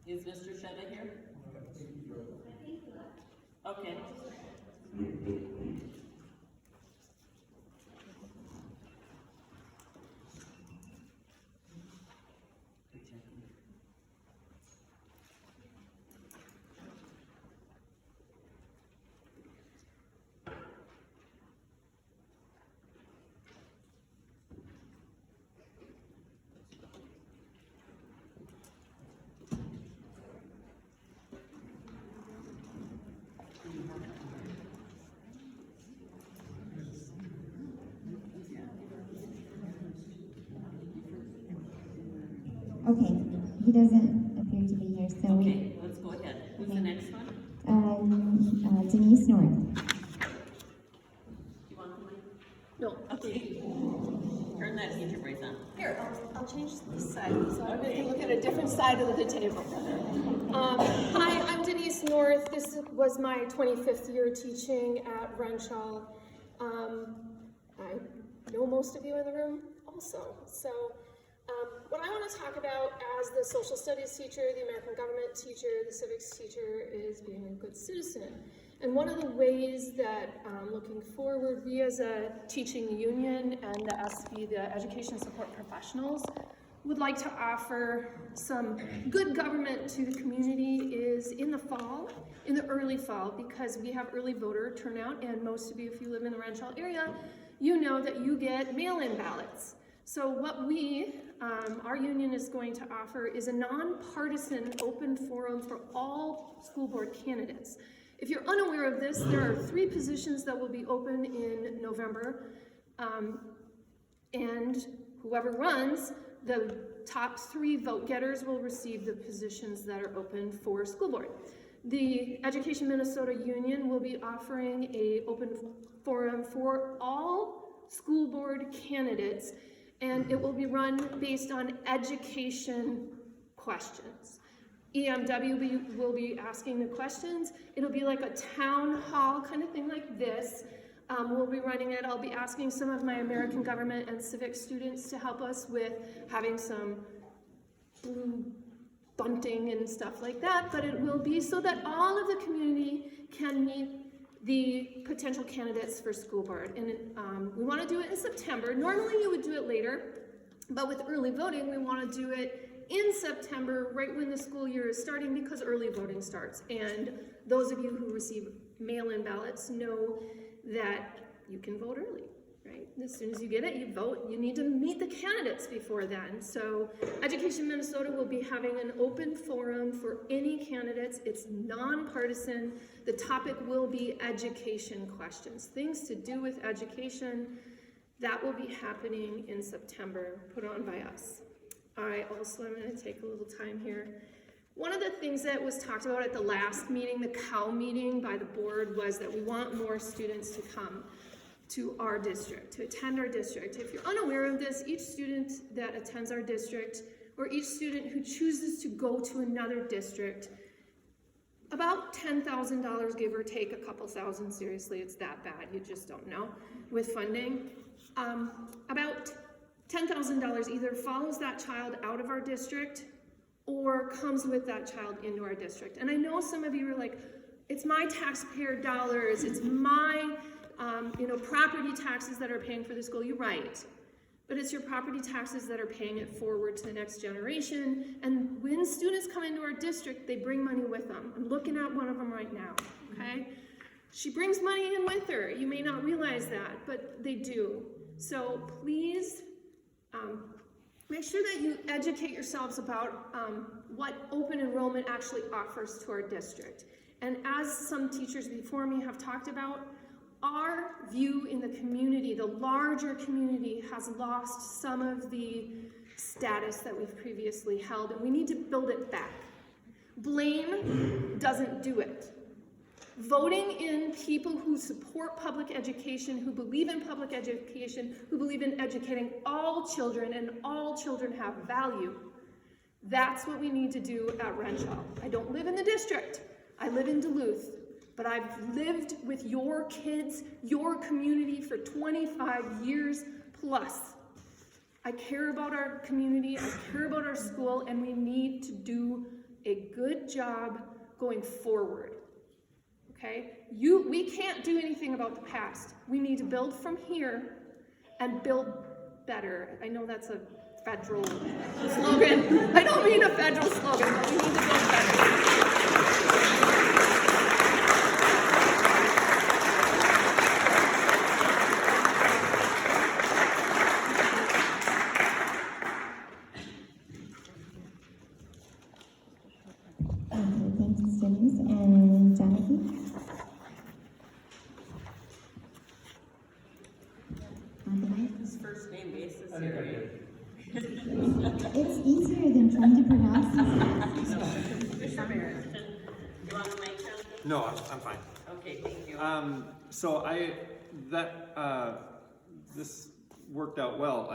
Is Mr. Shetta here? Okay. Okay, he doesn't appear to be here, so Okay, let's go ahead. Who's the next one? Denise North. You want the mic? No, Okay. Turn that heater voice on. here, I'll change this side, so I can look at a different side of the table. Hi, I'm Denise North. This was my 25th year teaching at Wrenshall. I know most of you in the room also. So what I want to talk about as the social studies teacher, the American government teacher, the civics teacher is being a good citizen. And one of the ways that looking forward, we as a teaching union and the SV, the Education Support Professionals, would like to offer some good government to the community is in the fall, in the early fall, because we have early voter turnout, and most of you, if you live in the Wrenshall area, you know that you get mail-in ballots. So what we, our union is going to offer is a nonpartisan open forum for all school board candidates. If you're unaware of this, there are 3 positions that will be open in November, and whoever runs, the top 3 vote getters will receive the positions that are open for school board. The Education Minnesota Union will be offering an open forum for all school board candidates, and it will be run based on education questions. EMW will be asking the questions. It'll be like a town hall kind of thing like this. We'll be running it. I'll be asking some of my American government and civics students to help us with having some blue bunting and stuff like that, but it will be so that all of the community can meet the potential candidates for school board. And we want to do it in September. Normally you would do it later, but with early voting, we want to do it in September, right when the school year is starting, because early voting starts. And those of you who receive mail-in ballots know that you can vote early, right? As soon as you get it, you vote. You need to meet the candidates before then. So Education Minnesota will be having an open forum for any candidates. It's nonpartisan. The topic will be education questions, things to do with education. That will be happening in September, put on by us. I also am going to take a little time here. One of the things that was talked about at the last meeting, the COW meeting by the board, was that we want more students to come to our district, to attend our district. If you're unaware of this, each student that attends our district, or each student who chooses to go to another district, about $10,000, give or take a couple thousand, seriously, it's that bad, you just don't know, with funding. About $10,000 either follows that child out of our district or comes with that child into our district. And I know some of you are like, it's my taxpayer dollars, it's my property taxes that are paying for the school. You're right. But it's your property taxes that are paying it forward to the next generation. And when students come into our district, they bring money with them. I'm looking at one of them right now, okay? She brings money in with her. You may not realize that, but they do. So please make sure that you educate yourselves about what open enrollment actually offers to our district. And as some teachers before me have talked about, our view in the community, the larger community, has lost some of the status that we've previously held, and we need to build it back. Blame doesn't do it. Voting in people who support public education, who believe in public education, who believe in educating all children and all children have value, that's what we need to do at Wrenshall. I don't live in the district, I live in Duluth, but I've lived with your kids, your community for 25 years plus. I care about our community, I care about our school, and we need to do a good job going forward. Okay? We can't do anything about the past. We need to build from here and build better. I know that's a federal slogan. I don't mean a federal slogan, but we need to build better. Thanks, Denise and Jonathan. His first name basis here. It's easier than trying to pronounce these You want the mic, Jonathan? No, I'm fine. Okay, thank you. So this worked out well.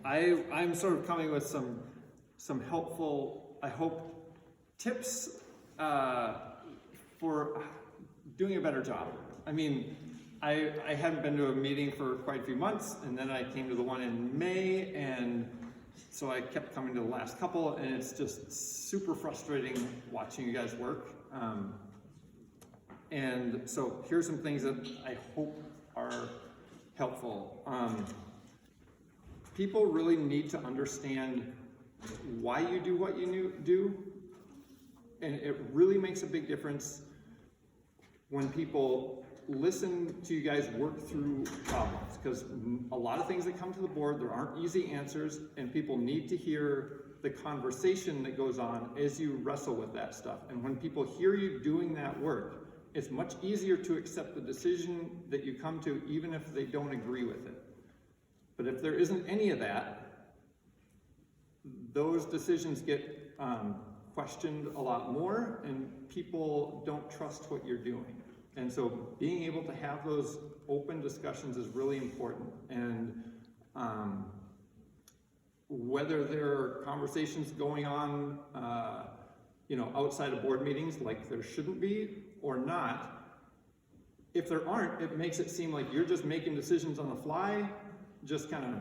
I'm sort of coming with some helpful, I hope, tips for doing a better job. I mean, I hadn't been to a meeting for quite a few months, and then I came to the one in May, and so I kept coming to the last couple, and it's just super frustrating watching you guys work. And so here's some things that I hope are helpful. People really need to understand why you do what you do, and it really makes a big difference when people listen to you guys work through problems, because a lot of things that come to the board, there aren't easy answers, and people need to hear the conversation that goes on as you wrestle with that stuff. And when people hear you doing that work, it's much easier to accept the decision that you come to, even if they don't agree with it. But if there isn't any of that, those decisions get questioned a lot more, and people don't trust what you're doing. And so being able to have those open discussions is really important. And whether there are conversations going on, outside of board meetings like there shouldn't be or not, if there aren't, it makes it seem like you're just making decisions on the fly, just kind of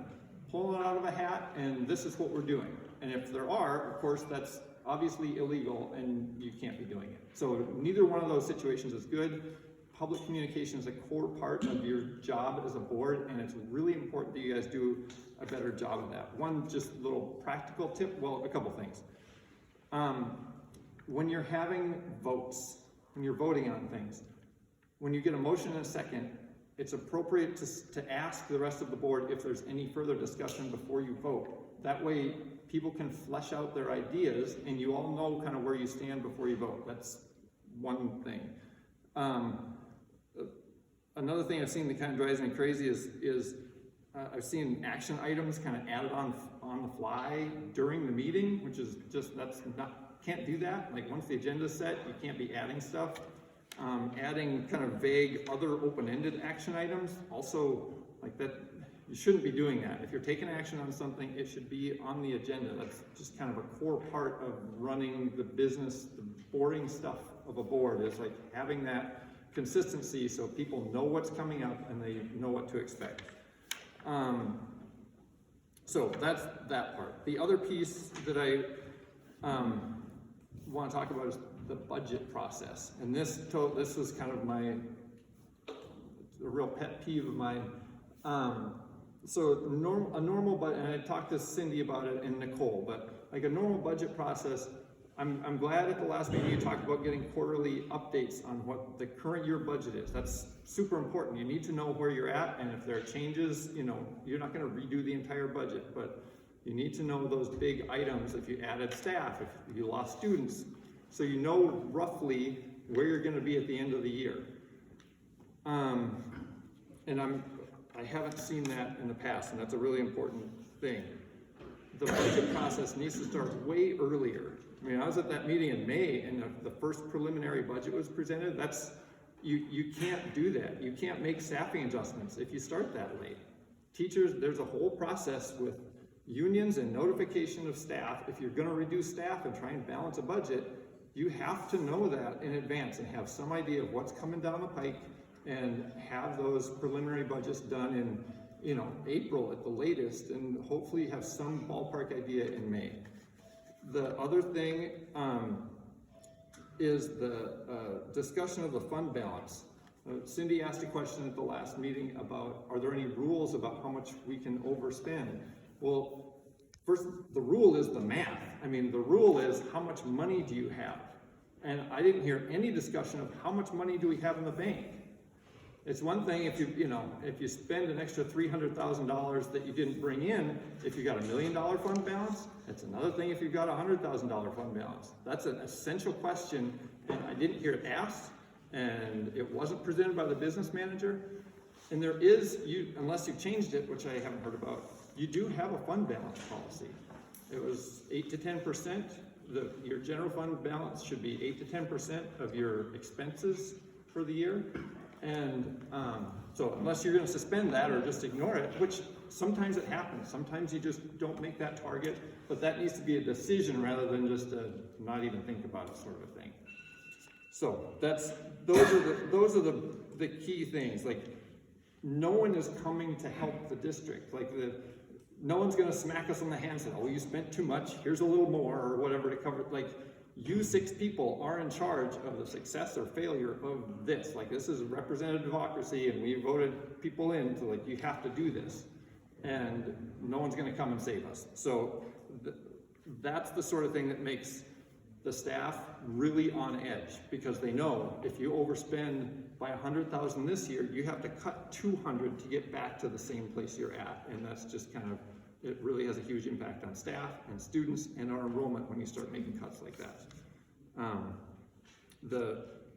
pulling it out of a hat, and this is what we're doing. And if there are, of course, that's obviously illegal and you can't be doing it. So neither one of those situations is good. Public communication is a core part of your job as a board, and it's really important that you guys do a better job of that. One just little practical tip, well, a couple things. When you're having votes, when you're voting on things, when you get a motion and a second, it's appropriate to ask the rest of the board if there's any further discussion before you vote. That way, people can flesh out their ideas, and you all know kind of where you stand before you vote. That's one thing. Another thing I've seen that kind of drives me crazy is I've seen action items kind of added on the fly during the meeting, which is just, can't do that. Like once the agenda's set, you can't be adding stuff. Adding kind of vague other open-ended action items, also like that, you shouldn't be doing that. If you're taking action on something, it should be on the agenda. That's just kind of a core part of running the business, the boring stuff of a board, is like having that consistency so people know what's coming up and they know what to expect. So that's that part. The other piece that I want to talk about is the budget process. And this was kind of a real pet peeve of mine. So a normal budget, and I talked to Cindy about it and Nicole, but like a normal budget process, I'm glad at the last meeting you talked about getting quarterly updates on what the current year budget is. That's super important. You need to know where you're at, and if there are changes, you're not going to redo the entire budget, but You need to know those big items, if you added staff, if you lost students, so you know roughly where you're gonna be at the end of the year. And I haven't seen that in the past, and that's a really important thing. The budget process needs to start way earlier. I mean, I was at that meeting in May, and the first preliminary budget was presented. You can't do that. You can't make staffing adjustments if you start that late. Teachers, there's a whole process with unions and notification of staff. If you're gonna reduce staff and try and balance a budget, you have to know that in advance and have some idea of what's coming down the pike, and have those preliminary budgets done in, April at the latest, and hopefully have some ballpark idea in May. The other thing is the discussion of the fund balance. Cindy asked a question at the last meeting about, are there any rules about how much we can overspend? Well, first, the rule is the math. I mean, the rule is how much money do you have? And I didn't hear any discussion of how much money do we have in the bank. It's one thing if you spend an extra $300,000 that you didn't bring in, if you got $1 million fund balance. It's another thing if you've got $100,000 fund balance. That's an essential question, and I didn't hear it asked, and it wasn't presented by the business manager. And there is, unless you've changed it, which I haven't heard about, you do have a fund balance policy. It was 8 to 10%. Your general fund balance should be 8 to 10% of your expenses for the year. And so unless you're going to suspend that or just ignore it, which sometimes it happens, sometimes you just don't make that target, but that needs to be a decision rather than just a not even think about it sort of a thing. So those are the key things. Like, no one is coming to help the district. No one's going to smack us on the hand and say, oh, you spent too much, here's a little more, or whatever to cover. Like, you 6 people are in charge of the success or failure of this. Like, this is a representative democracy, and we voted people in to, you have to do this. And no one's going to come and save us. So that's the sort of thing that makes the staff really on edge, because they know if you overspend by $100,000 this year, you have to cut 200 to get back to the same place you're at. And that's just it really has a huge impact on staff and students and our enrollment when you start making cuts like that.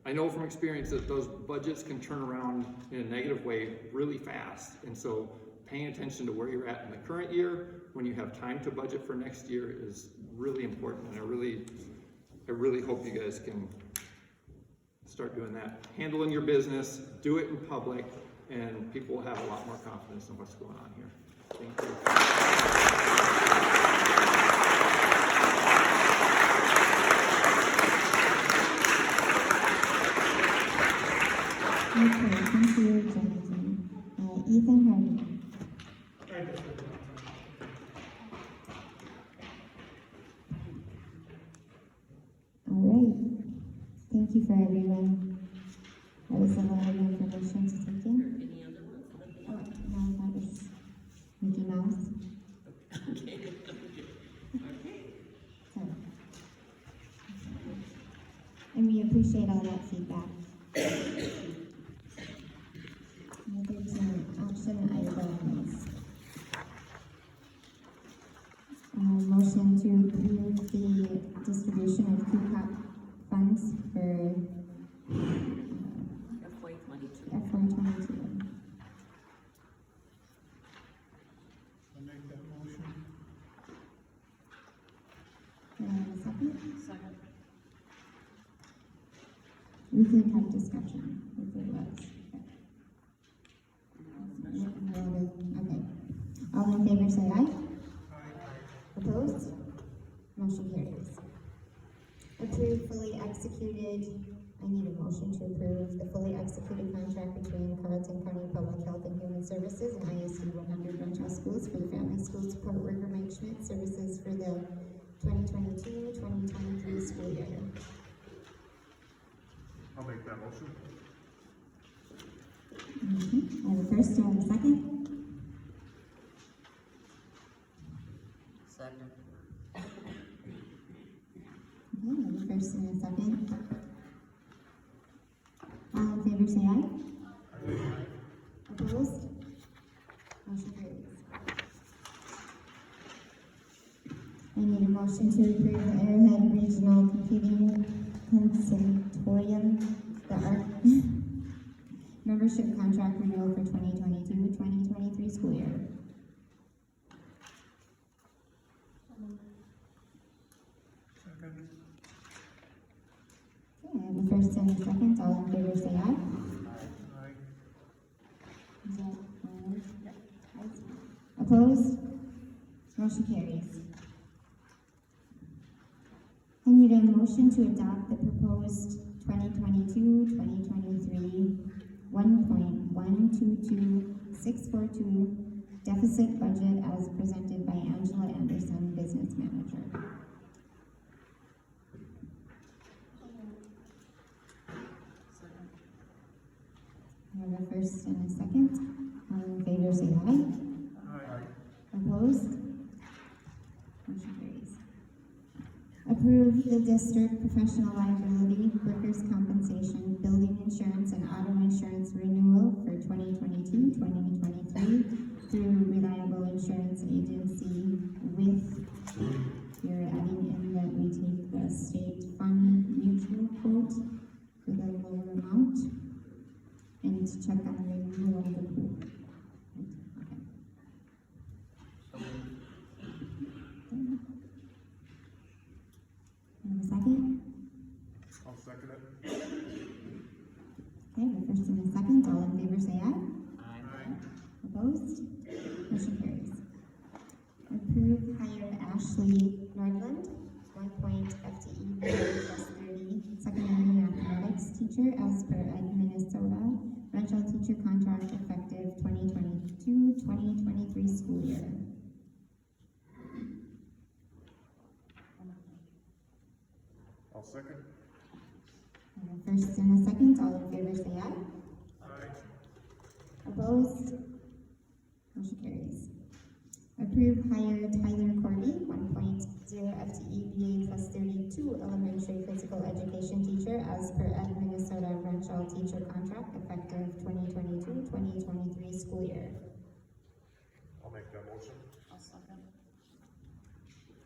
I know from experience that those budgets can turn around in a negative way really fast. And so paying attention to where you're at in the current year, when you have time to budget for next year, is really important. And I really hope you guys can start doing that. Handling your business, do it in public, and people will have a lot more confidence in what's going on here. Thank you. Okay, thank you, Jonathan. Ethan Hardy. All right. Thank you for everyone. That was a lot of information to take in. Any other ones? Oh, no, that was Mickey Mouse. Okay. So, and we appreciate all that feedback. There's an action items. Motion to approve the distribution of CUCOP funds for FY22. FY22. I'll make that motion. Second? Second. We could have discussion if it was. Okay. All in favor say aye. Opposed? Motion carries. Approve fully executed, I need a motion to approve the fully executed contract between Carleton County Public Health and Human Services and ISD 100 Wrenshall Schools for the Family School Support Worker Management Services for the 2022-2023 school year. I'll make that motion. I have a first, do I have a second? Second. Okay, I have a first and a second. All in favor say aye. Opposed? Motion carries. motion to approve the Arrowhead Regional Computing Consortium, the ARC membership contract renewal for 2022-2023 school year. Second. Okay, I have a first and a second. All in favor say aye. Aye. Is that all? Ayes. Opposed? Motion carries. I need a motion to adopt the proposed 2022-2023 1.122642 deficit budget as presented by Angela Anderson, Business Manager. I have a first and a second. All in favor say aye. Aye. Opposed? Motion carries. Approve the district professional liability, workers' compensation, building insurance, and auto insurance renewal for 2022-2023 through Reliable Insurance Agency with, you're adding in that we take the state fund mutual quote for the lower amount and to check on the renewal of the pool. And a second? I'll second it. Okay, the first and the second, all in favor say aye. Aye. Opposed? Motion carries. Approve hire Ashley Nordland, 1 point FTE plus 30, secondary mathematics teacher as per Ed Minnesota, Wrenshall teacher contract effective 2022-2023 school year. I'll second. And a first and a second, all in favor say aye. Aye. Opposed? Motion carries. Approve hire Tyler Corby, 1.0 FTE BA plus 32 elementary physical education teacher as per Ed Minnesota Wrenshall teacher contract effective 2022-2023 school year. I'll make that motion. I'll second.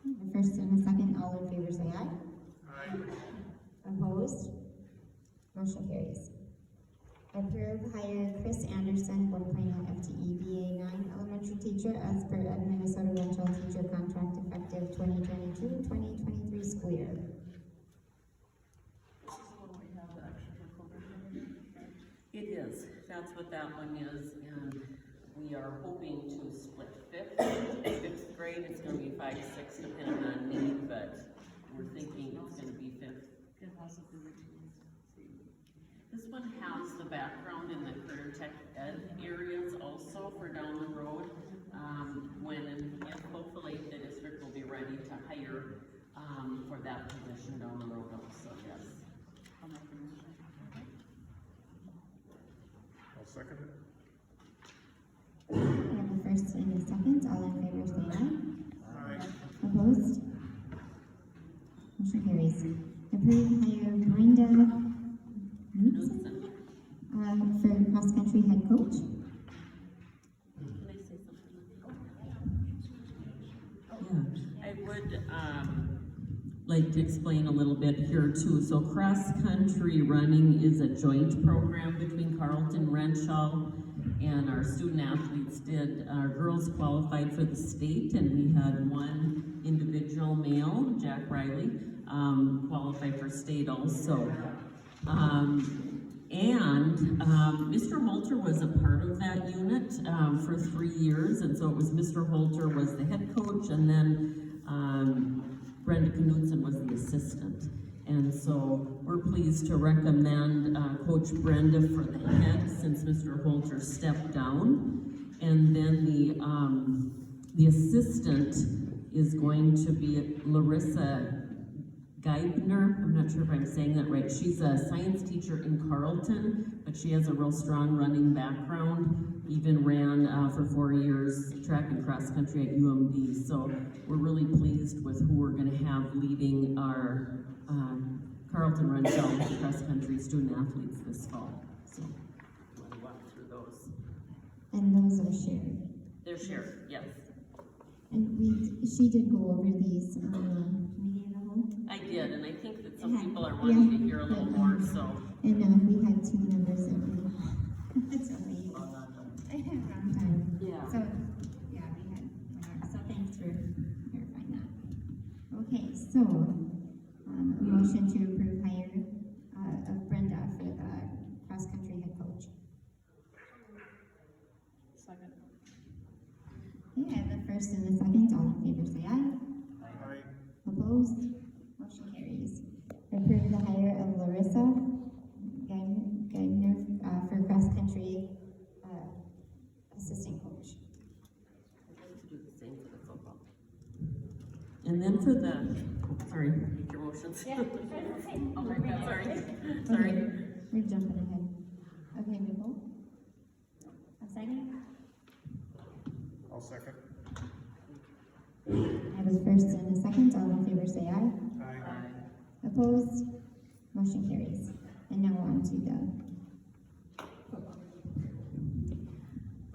The first and a second, all in favor say aye. Aye. Opposed? Motion carries. Approve hire Chris Anderson, 1.0 FTE BA 9 elementary teacher as per Ed Minnesota Wrenshall teacher contract effective 2022-2023 school year. This is the one we have the extra for COVID. It is, that's what that one is, and we are hoping to split fifth grade, it's gonna be 5, 6, depending on need, but we're thinking it's gonna be fifth. This one has the background in the career tech ed areas also for down the road, when and if hopefully the district will be ready to hire, for that position down the road also, yes. I'll second it. I have a first and a second, all in favor say aye. Aye. Opposed? Motion carries. Approve hire Brenda Knudsen, for cross-country head coach. Can I say something? Yeah, I would, like to explain a little bit here too. So cross-country running is a joint program between Carleton, Wrenshall, and our student athletes our girls qualified for the state, and we had one individual male, Jack Riley, qualified for state also. Mr. Holter was a part of that unit for 3 years, and so it was Mr. Holter was the head coach, and then Brenda Knudsen was the assistant. And so we're pleased to recommend Coach Brenda for the head since Mr. Holter stepped down. And then the assistant is going to be Larissa Geibner. I'm not sure if I'm saying that right. She's a science teacher in Carleton, but she has a real strong running background. Even ran for 4 years track and cross country at UMD. So we're really pleased with who we're going to have leading our Carleton Wrenshall cross country student athletes this fall. So we'll walk through those. And those are shared. They're shared, yes. And she did go over these on the committee of the whole. I did, and I think that some Yeah, people are wanting to yeah, hear a little but, more, so. And we had two members that we, so we, wrong time. Yeah. So, yeah, we had, whatever, so thanks for clarifying that. Okay, so, a motion to approve hire, of Brenda for the cross-country head coach. Second. Okay, I have a first and a second, all in favor say aye. Aye. Opposed? Motion carries. Approve the hire of Larissa Gagner, for cross-country, assistant coach. I'd like to do the same for the football. And then for the, sorry, make your motions. Yeah. Oh my God, sorry. Okay, we're jumping ahead. Okay, Nicole? A second? I'll second. I have a first and a second, all in favor say aye. Aye. Opposed? Motion carries. And now on to the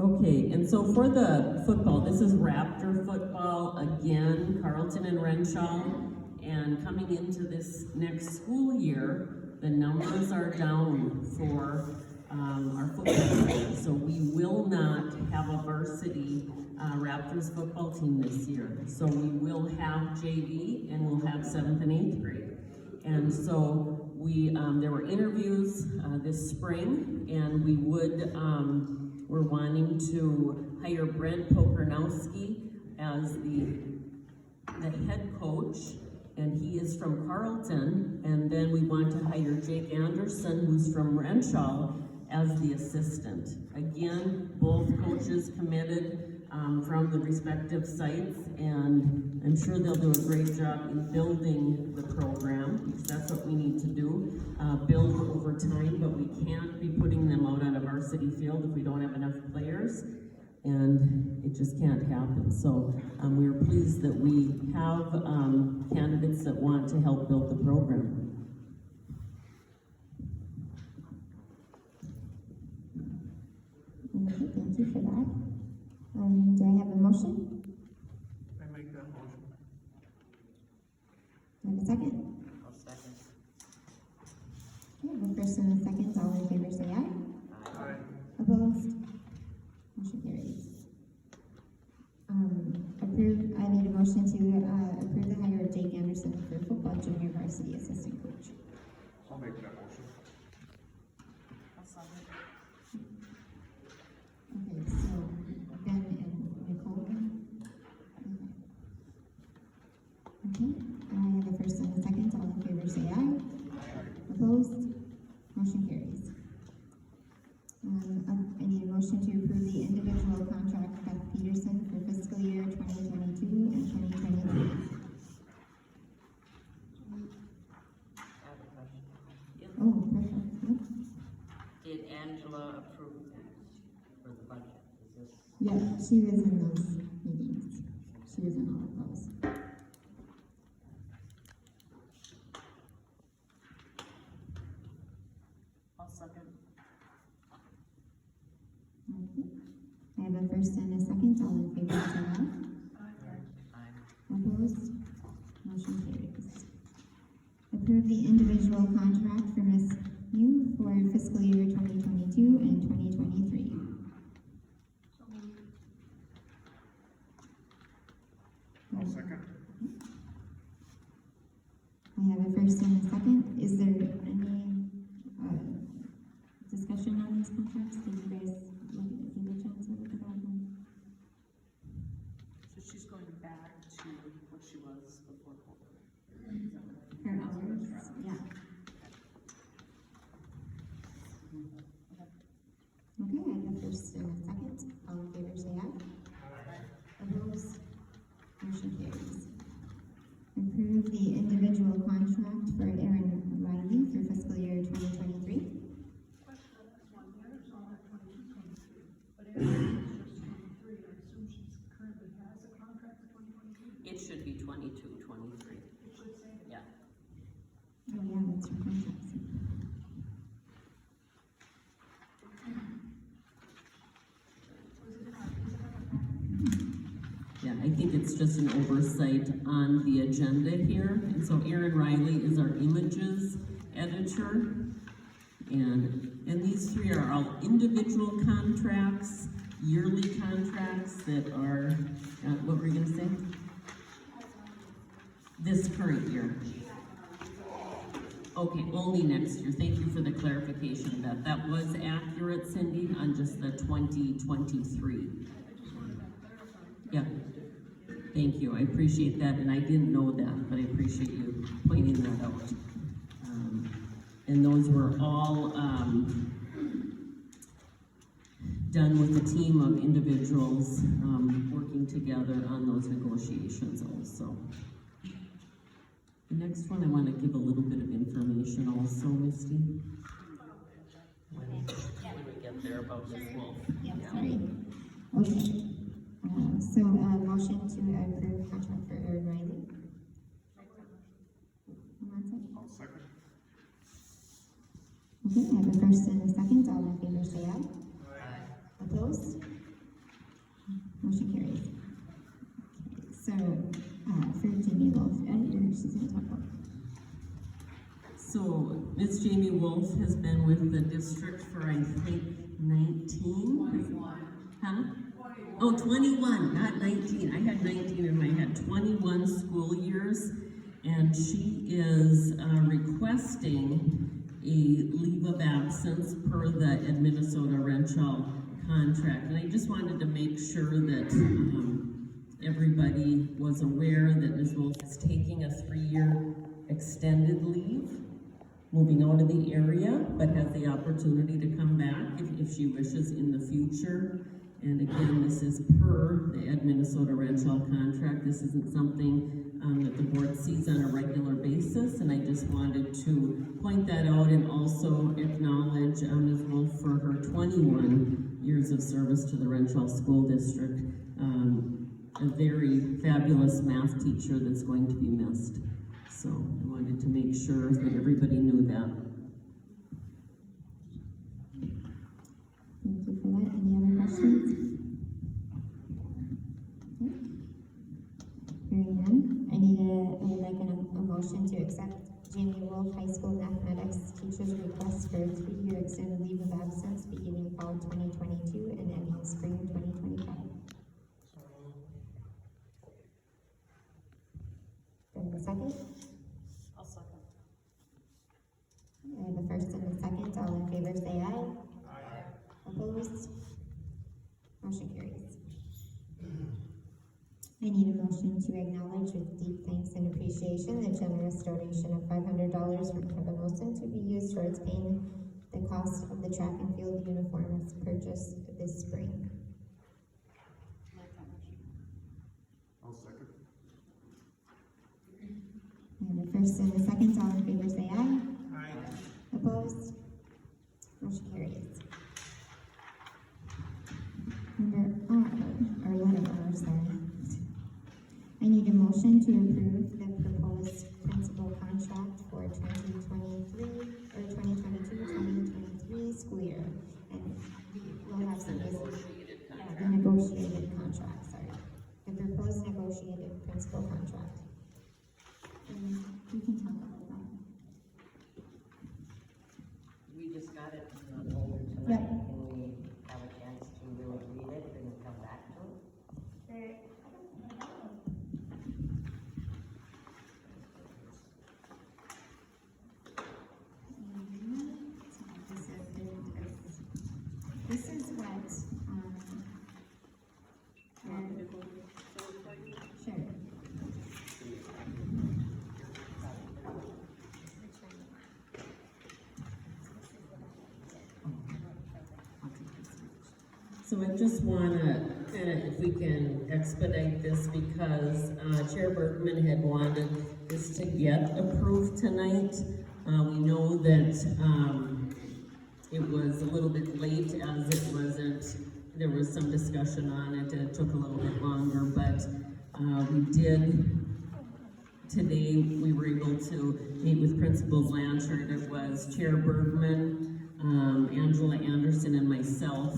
Okay, and so for the football, this is Raptor football again, Carlton and Wrenshall. And coming into this next school year, the numbers are down for our football team. So we will not have a varsity Raptors football team this year. So we will have JV and we'll have 7th and 8th grade. And so we, there were interviews this spring, and we would, we're wanting to hire Brent Pokernowski as the head coach, and he is from Carlton. And then we want to hire Jake Anderson, who's from Wrenshall, as the assistant. Again, both coaches committed from the respective sites, and I'm sure they'll do a great job in building the program, because that's what we need to do, build over time, but we can't be putting them out on a varsity field if we don't have enough players, and it just can't happen. So we're pleased that we have candidates that want to help build the program. Okay, thank you for that. Do I have a motion? I make that motion. Do I have a second? I'll second. Okay, I have a first and a second, all in favor say aye. Aye. Opposed? Motion carries. I made a motion to, approve the hire of Jake Anderson for football junior varsity assistant coach. I'll make that motion. Okay, so Ben and Nicole. Okay, I have a first and a second, all in favor say aye. Opposed? Motion carries. I need a motion to approve the individual contract with Beth Peterson for fiscal year 2022 and 2023. Oh, perfect. Yep. Did Angela approve that for the budget? Is this? Yeah, she was in those meetings. She was in all of those. I'll second. Okay. I have a first and a second, all in favor say aye. Opposed? Motion carries. Approve the individual contract for Ms. New for fiscal year 2022 and 2023. I'll second. I have a first and a second. Is there any discussion on these contracts? Did you guys give a chance to look at them? So she's going back to what she was before COVID. Her hours? Yeah. Okay, I have a first and a second. All in favor say aye. Opposed? Motion carries. Approve the individual contract for Aaron Riley for fiscal year 2023. Question on this one, the others all have 22, 23, but Aaron is just 23, I assume she's currently has a contract for 2023? It should be 22, 23. It should say. Yeah. Oh yeah, that's her contract. Yeah, I think it's just an oversight on the agenda here. And so Erin Riley is our images editor. And these three are all individual contracts, yearly contracts that are, what were you gonna say? This current year. Okay, only next year. Thank you for the clarification, Beth. That was accurate, Cindy, on just the 2023. Yeah. Thank you. I appreciate that, and I didn't know that, but I appreciate you pointing that out. And those were all done with a team of individuals working together on those negotiations also. The next one, I want to give a little bit of information also, Misty. When we get there about Ms. Wolf. Yeah, sorry. Okay. So, motion to approve contract for Erin Riley. And that's it. I'll second. Okay, I have a first and a second. All in favor say aye. Aye. Opposed? Motion carries. Okay, so, for Jamie Wolf, she's gonna talk about. So, Ms. Jamie Wolf has been with the district for, I think, 19? 21. Huh? 21. Oh, 21, not 19. I had 19 in my head. 21 school years, and she is requesting a leave of absence per the Minnesota Wrenshall contract. And I just wanted to make sure that everybody was aware that Ms. Wolf is taking a 3-year extended leave, moving out of the area, but has the opportunity to come back if she wishes in the future. And again, this is per the Minnesota Wrenshall contract. This isn't something that the board sees on a regular basis, and I just wanted to point that out and also acknowledge Ms. Wolf for her 21 years of service to the Wrenshall School District. A very fabulous math teacher that's going to be missed. So I wanted to make sure that everybody knew that. Thank you for that. Any other questions? Okay. Hearing none, I would like a motion to accept Jamie Wolf High School Mathematics teacher's request for a 3-year extended leave of absence beginning fall 2022 and ending spring 2025. And a second? I'll second. I have a first and a second. All in favor say aye. Aye. Opposed? Motion carries. I need a motion to acknowledge with deep thanks and appreciation the generous donation of $500 from Kevin Olson to be used towards paying the cost of the track and field uniforms purchased this spring. I'll second. I have a first and a second. All in favor say aye. Aye. Opposed? Motion carries. Number R, or letter R, sorry. I need a motion to approve the proposed principal contract for 2023, or 2022-2023 school year. And we'll have some the negotiated contract, sorry. The proposed negotiated principal contract. And we can talk about that. We just got it over tonight. Yep. Can we have a chance to really read it and come back to it? This is what, sure. So I just want to if we can expedite this because Chair Bergman had wanted this to get approved tonight. We know that it was a little bit late as it wasn't, there was some discussion on it and it took a little bit longer, but we did, today we were able to meet with Principal Blanchard. It was Chair Bergman, Angela Anderson, and myself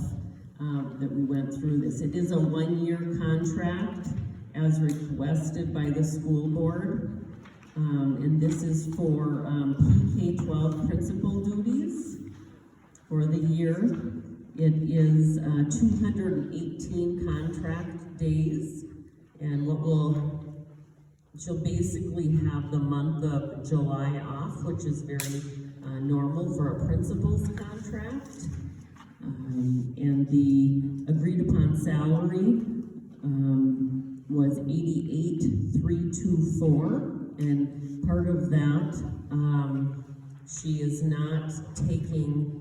that we went through this. It is a 1-year contract, as requested by the school board. And this is for PK-12 principal duties for the year. It is 218 contract days, and she'll basically have the month of July off, which is very normal for a principal's contract. And the agreed upon salary was $88,324, and part of that, she is not taking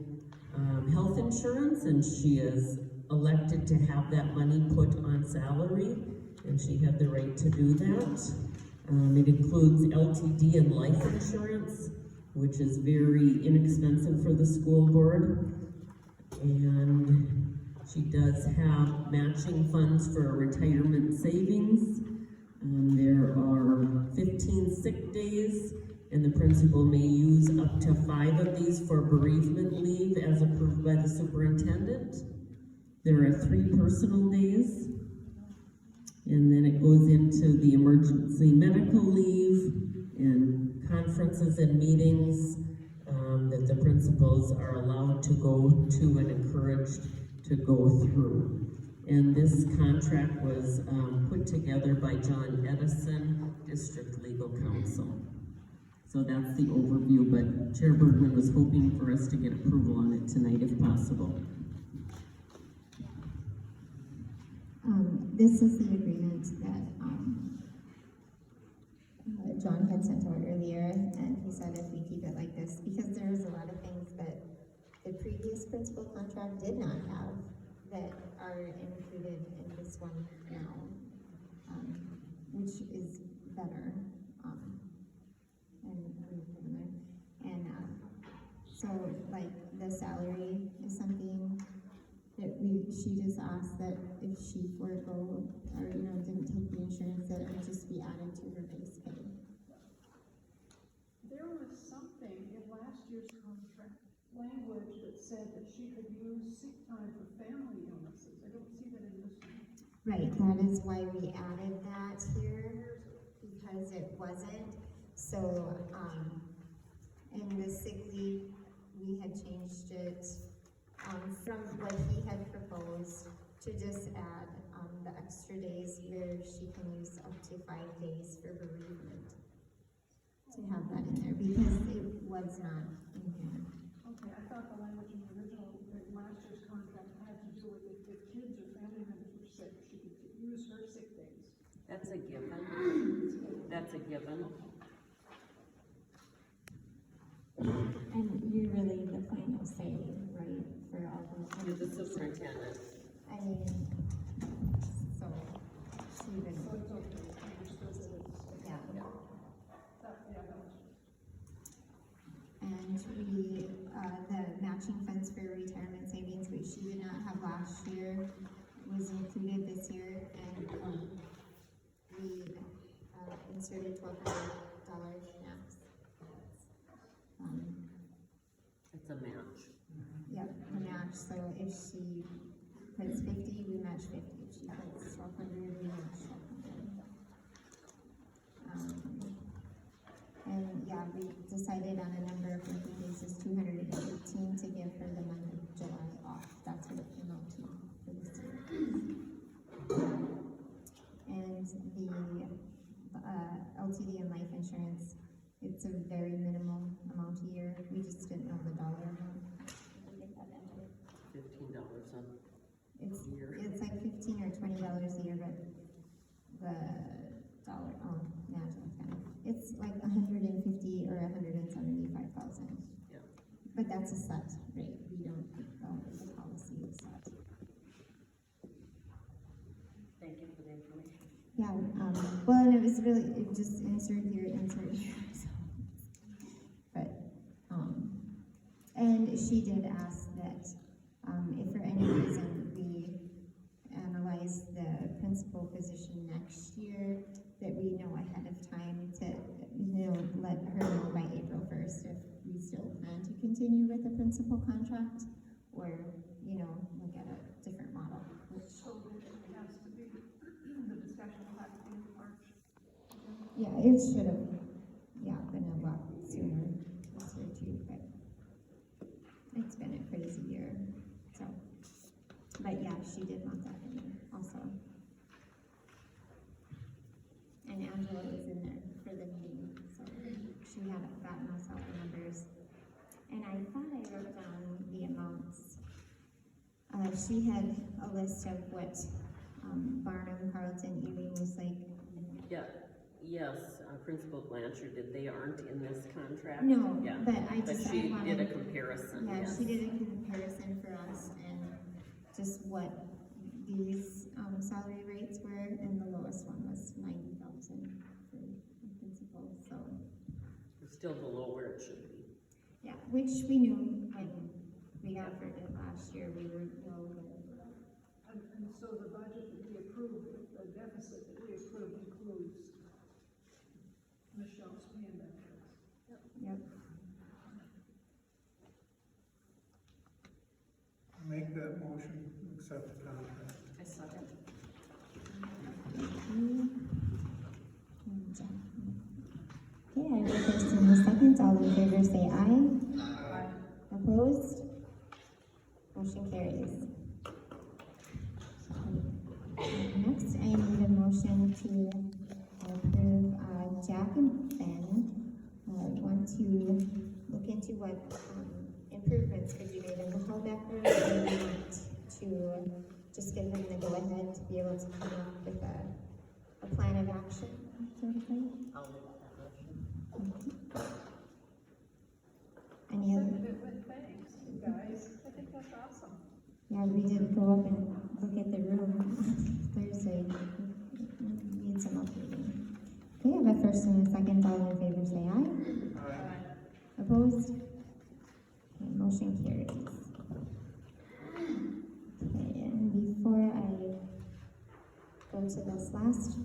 health insurance, and she is elected to have that money put on salary, and she had the right to do that. It includes LTD and life insurance, which is very inexpensive for the school board. And she does have matching funds for retirement savings. There are 15 sick days, and the principal may use up to 5 of these for bereavement leave as approved by the superintendent. There are 3 personal days, and then it goes into the emergency medical leave and conferences and meetings that the principals are allowed to go to and encouraged to go through. And this contract was put together by John Edison, District Legal Counsel. So that's the overview, but Chair Bergman was hoping for us to get approval on it tonight if possible. This is the agreement that John had sent out earlier, and he said if we keep it like this, because there's a lot of things that the previous principal contract did not have that are included in this one now, which is better. So like the salary is something that she just asked that if she forego or didn't take the insurance, that it would just be added to her base pay. There was something in last year's contract language that said that she could use sick time for family illnesses. I don't see that in this one. Right, that is why we added that here, because it wasn't. So, in the sick leave, we had changed it from what he had proposed to just add the extra days where she can use up to 5 days for bereavement. To have that in there, because it was not in here. Okay, I thought the language in the original, last year's contract had to do with if kids or family members were sick, she could use her sick days. That's a given. That's a given. And you're really the final say, right, for all those? You're the superintendent. I mean, so, she would. So it's okay, understood that it's. Yeah. Yeah, And we, the matching funds for retirement savings, which she did not have last year, was included this year, and, we, inserted $1,200 max. It's a match. Yep, a match, so if she puts 50, we match 50, if she puts 1,200, we match 1,200. And yeah, we decided on a number of working days is 218 to give her the month of July off. That's what it came out to for this year. And the LTD and life insurance, it's a very minimal amount a year. We just didn't know the dollar amount. $15 a year. It's like $15 or $20 a year, but the dollar, it's like 150 or 175,000. Yeah. But that's a set rate. We don't the policy is set. Thank you for the information. Yeah. Well, and it was really just insert here, insert here. So. But and she did ask that if for any reason we analyze the principal position next year, that we know ahead of time to, let her know by April 1st if we still plan to continue with the principal contract, or, look at a different model. so it has to be, the discussion will have to Yeah, it should have, been a lot sooner this year too, but it's been a crazy year, so. But yeah, she did want that in there also. And Angela was in there for the meeting, so she had gotten us all the numbers. And I thought I wrote down the amounts. She had a list of what, Barnum, Carlton, Ewing was like. Yeah, yes, Principal Blanchard did, they aren't in this contract? No, Yeah. but I just, But she I wanted. did a comparison, Yeah, yes. she did a comparison for us and just what these, salary rates were, and the lowest one was 90,000 for a principal, so. We're still below where it should be. Yeah, which we knew when we offered it last year, we were well over. And so the budget that we approved, the deficit that we approved includes Michelle's paying benefits. Yep. Make that motion, accept the contract. I second. Okay, I have a first and a second, all in favor say aye. Aye. Opposed? Motion carries. Next, I need a motion to approve, Jack and Ben, want to look into what, improvements could be made in the fallback room, and we want to just give them the go-ahead to be able to come up with a plan of action, sort of thing. I'll make that motion. Any other? Thanks, guys, I think that's awesome. Yeah, we did go up and look at the room Thursday. We need some updating. Okay, I have a first and a second, all in favor say aye. Aye. Opposed? Okay, motion carries. Okay, and before I go to this last,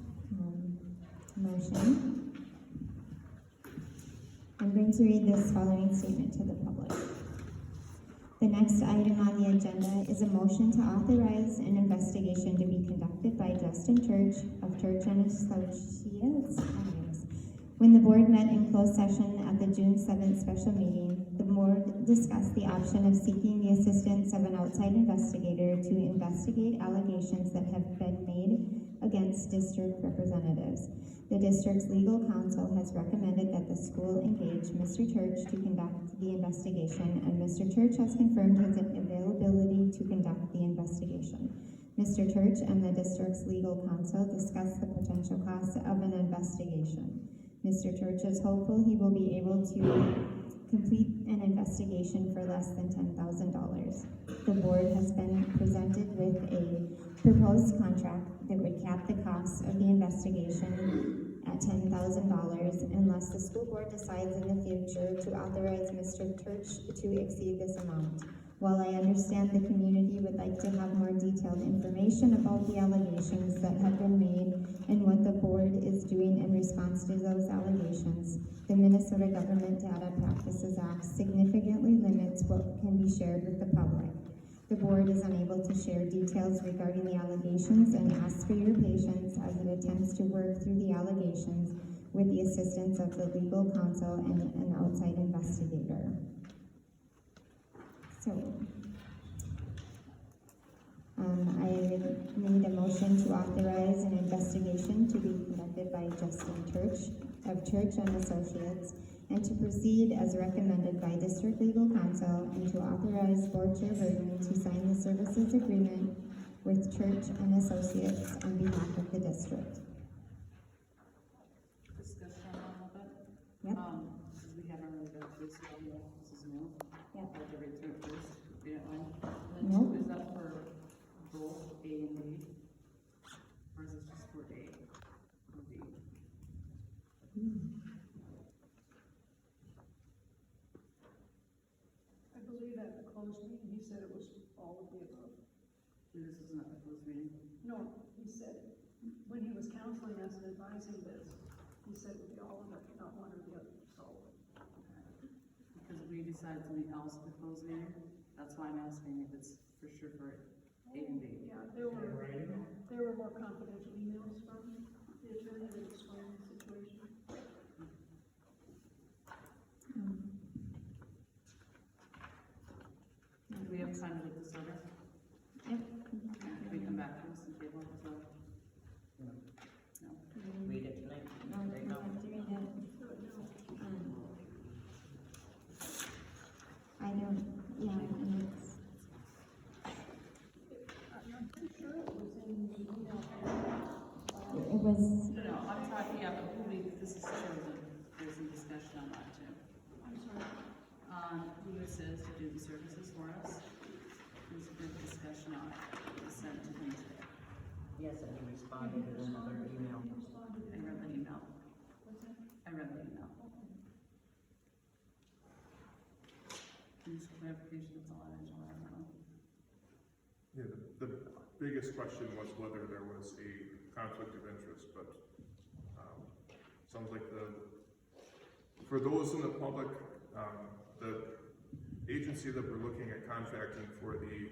motion, I'm going to read this following statement to the public. The next item on the agenda is a motion to authorize an investigation to be conducted by Justin Church of Church and Associates. When the board met in closed session at the June 7th special meeting, the board discussed the option of seeking the assistance of an outside investigator to investigate allegations that have been made against district representatives. The district's legal counsel has recommended that the school engage Mr. Church to conduct the investigation, and Mr. Church has confirmed his availability to conduct the investigation. Mr. Church and the district's legal counsel discussed the potential costs of an investigation. Mr. Church is hopeful he will be able to complete an investigation for less than $10,000. The board has been presented with a proposed contract that would cap the costs of the investigation at $10,000 unless the school board decides in the future to authorize Mr. Church to exceed this amount. While I understand the community would like to have more detailed information about the allegations that have been made and what the board is doing in response to those allegations, the Minnesota Government Data Practices Act significantly limits what can be shared with the public. The board is unable to share details regarding the allegations and asks for your patience as it attempts to work through the allegations with the assistance of the legal counsel and an outside investigator. So, I need a motion to authorize an investigation to be conducted by Justin Church of Church and Associates, and to proceed as recommended by District Legal Counsel, and to authorize Board Chair Burton to sign the services agreement with Church and Associates on behalf of the district. Discussion a little bit. Yep. Because we haven't really been through this, this is new. Yep. I have to read through it first, if you don't mind. And then Nope. two, is that for both A and B? Or is this just for A and B? I believe at the closed meeting, he said it was all of the above. This is not the closed meeting. No, he said, when he was counseling us and advising this, he said it would be all of it, not one or the other, so. Because we decided something else for closed meeting, that's why I'm asking if it's for sure for A and B. Yeah, there were more confidential emails from the attorney that explained the situation. fine with this order? Yep. Can we come back to this and table it as well? No. Read it tonight. No, we Right have now. to read it. I don't, yeah, and it's, I'm pretty sure it was in the email. it was, No, I'm talking, yeah, but who this is chosen, there's some discussion on that too. I'm sorry. Who this is to do the services for us. There's a good discussion on it, it was sent to him today. Yes, and he responded in another email. I read the email. I read the email. Just clarification, that's all I just want to know. Yeah, the biggest question was whether there was a conflict of interest, but, sounds like for those in the public, the agency that we're looking at contacting for the,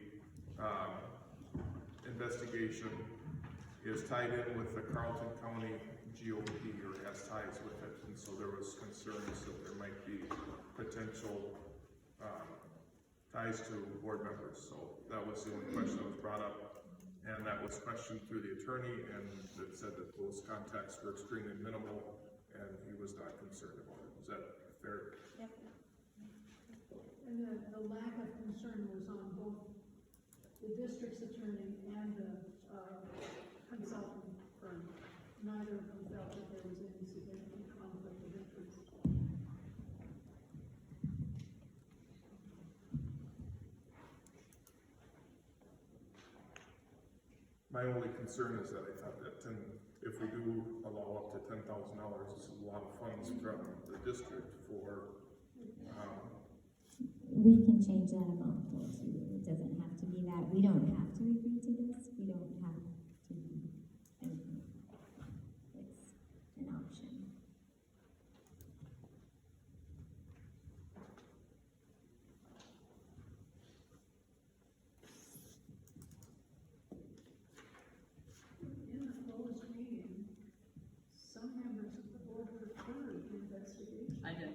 investigation is tied in with the Carleton County GOP, or has ties with it, and so there was concerns that there might be potential ties to board members, so that was the only question that was brought up, and that was questioned through the attorney, and it said that those contacts were extremely minimal, and he was not concerned about it. Is that fair? yep. And the lack of concern was on both the district's attorney and the consulting firm. Neither of them felt that there was any significant conflict of interest. My only concern is that I thought that if we do allow up to $10,000, this is a lot of funds from the district for, We can change that amount though too, it doesn't have to be that, we don't have to agree to this, we don't have to, it's an option. In the closed meeting, some members of the board preferred the investigation. I did,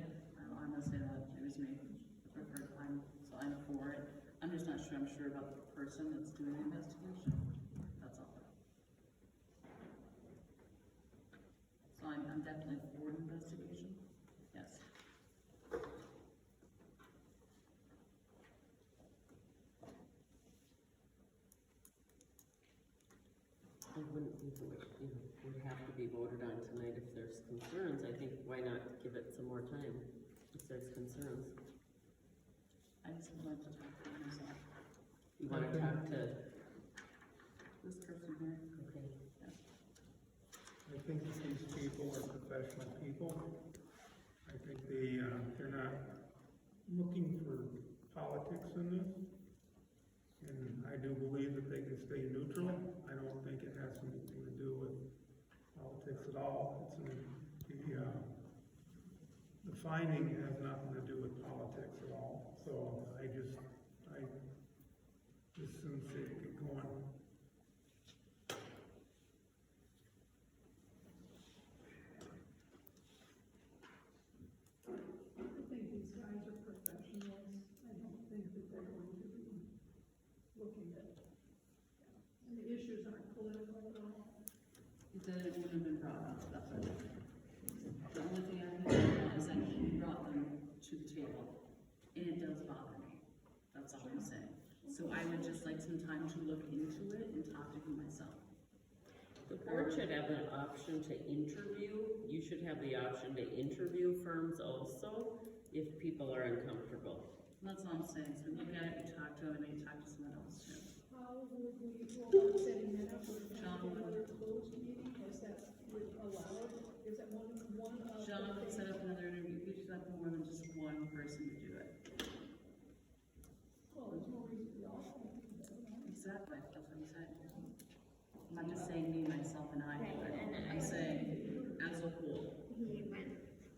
I'm gonna say that, it was me, preferred time, so I'm for it. I'm just not sure, I'm sure about the person that's doing the investigation, that's all. So I'm definitely for an investigation, yes. It wouldn't be, would have to be voted on tonight if there's concerns. I think why not give it some more time if there's concerns? I just would like to talk to myself. You wanna talk to, This person here, okay, I think that these people are professional people. I think they're not looking for politics in this. And I do believe that they can stay neutral. I don't think it has anything to do with politics at all. The finding has nothing to do with politics at all. So I just soon see it get going. I think these guys are professionals, I don't think that they're going to be looking at, and the issues aren't political at all. that it wouldn't have been brought up, that's what I think. The only thing I can say is that he brought them to the table, and it does bother me, that's all I'm saying. So I would just like some time to look into it and talk to him myself. the board should have an option to interview. You should have the option to interview firms also if people are uncomfortable. That's all I'm saying, so look at it, you talk to him, and maybe talk to someone else too. How would we go about setting that up, would it have to be another closed meeting, is that allowed, is that one of? John would set up another interview, we should have more than just one person to do it. Well, there's no reason we all can't do that. Exactly, that's what I'm saying. I'm not just saying me, myself, and I, Right, but and I'm saying as a whole. He went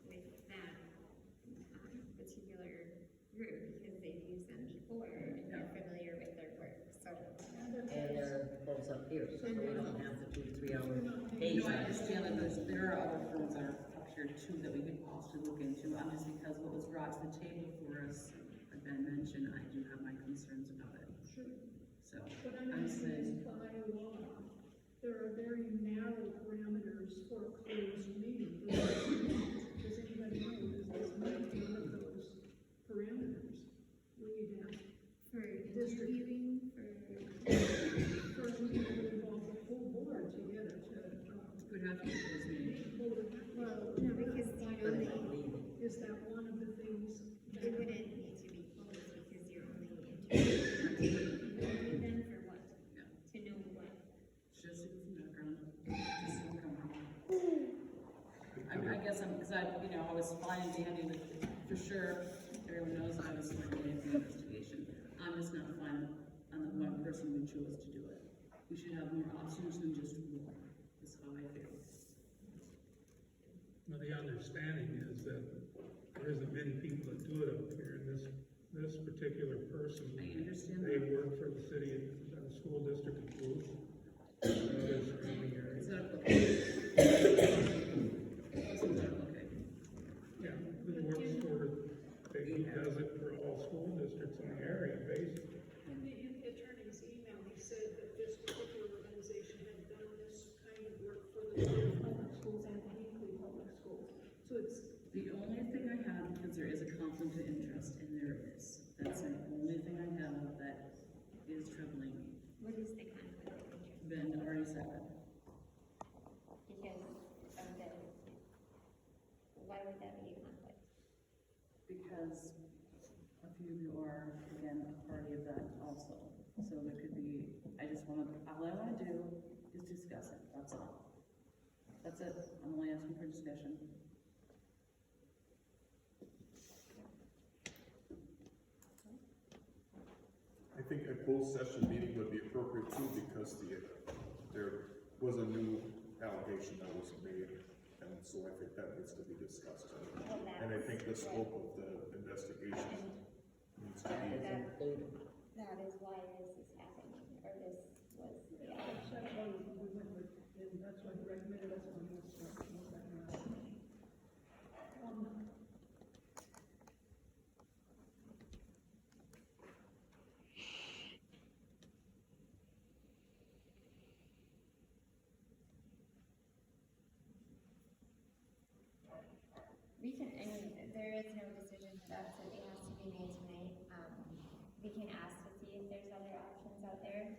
with that particular group because they've used them before and they're familiar with their work, so. And they're both up here, so we don't have to do 3 hours. No, I understand that there are other firms that are up here too that we could possibly look into. I'm just because what was brought to the table for us, had been mentioned, I do have my concerns about it. Sure. So, But I'm I'm saying saying, by law, there are very narrow parameters for a closed meeting. Does anybody know, does this meet one of those parameters? We need to have For district, interviewing, for a meeting that would involve the full board together to, would have to be closed meeting. well, no, because you know, is that one of the things? it wouldn't need to be closed because you're only interviewing them for what? Yeah. To know what? Just some background, just some company. I guess because I was fine and dandy with, for sure, everyone knows that I was fine and dandy with the investigation. I'm just not fine on the one person who chose to do it. We should have more options than just one, is how I feel. Now, the understanding is that there isn't many people that do it up here, and this particular person, I understand they that. work for the city and the school district of Duluth. Other surrounding areas. Is that okay? Is that okay? Yeah, it works for, he does it for all school districts in the area, basically. In the attorney's email, he said that this particular organization had done this kind of work for the public schools and the Hinkley Public Schools. So it's, The only thing I have, because there is a conflict of interest, and there is, that's the only thing I have that is troubling me. What is the conflict of interest? Ben already said that. Because of the, why would that be a conflict? Because a few of you are, again, a party of that also. So there could be, all I wanna do is discuss it, that's all. That's it, I'm only asking for discussion. I think a closed session meeting would be appropriate too, because there was a new allegation that was made, and so I think that needs to be discussed. And I think the scope of the investigation needs to be. That is why this is happening, or this was, yeah. that's why we went with, and that's why he recommended us on this stuff. We can, I mean, there is no decision that it has to be made tonight. We can ask to see if there's other options out there.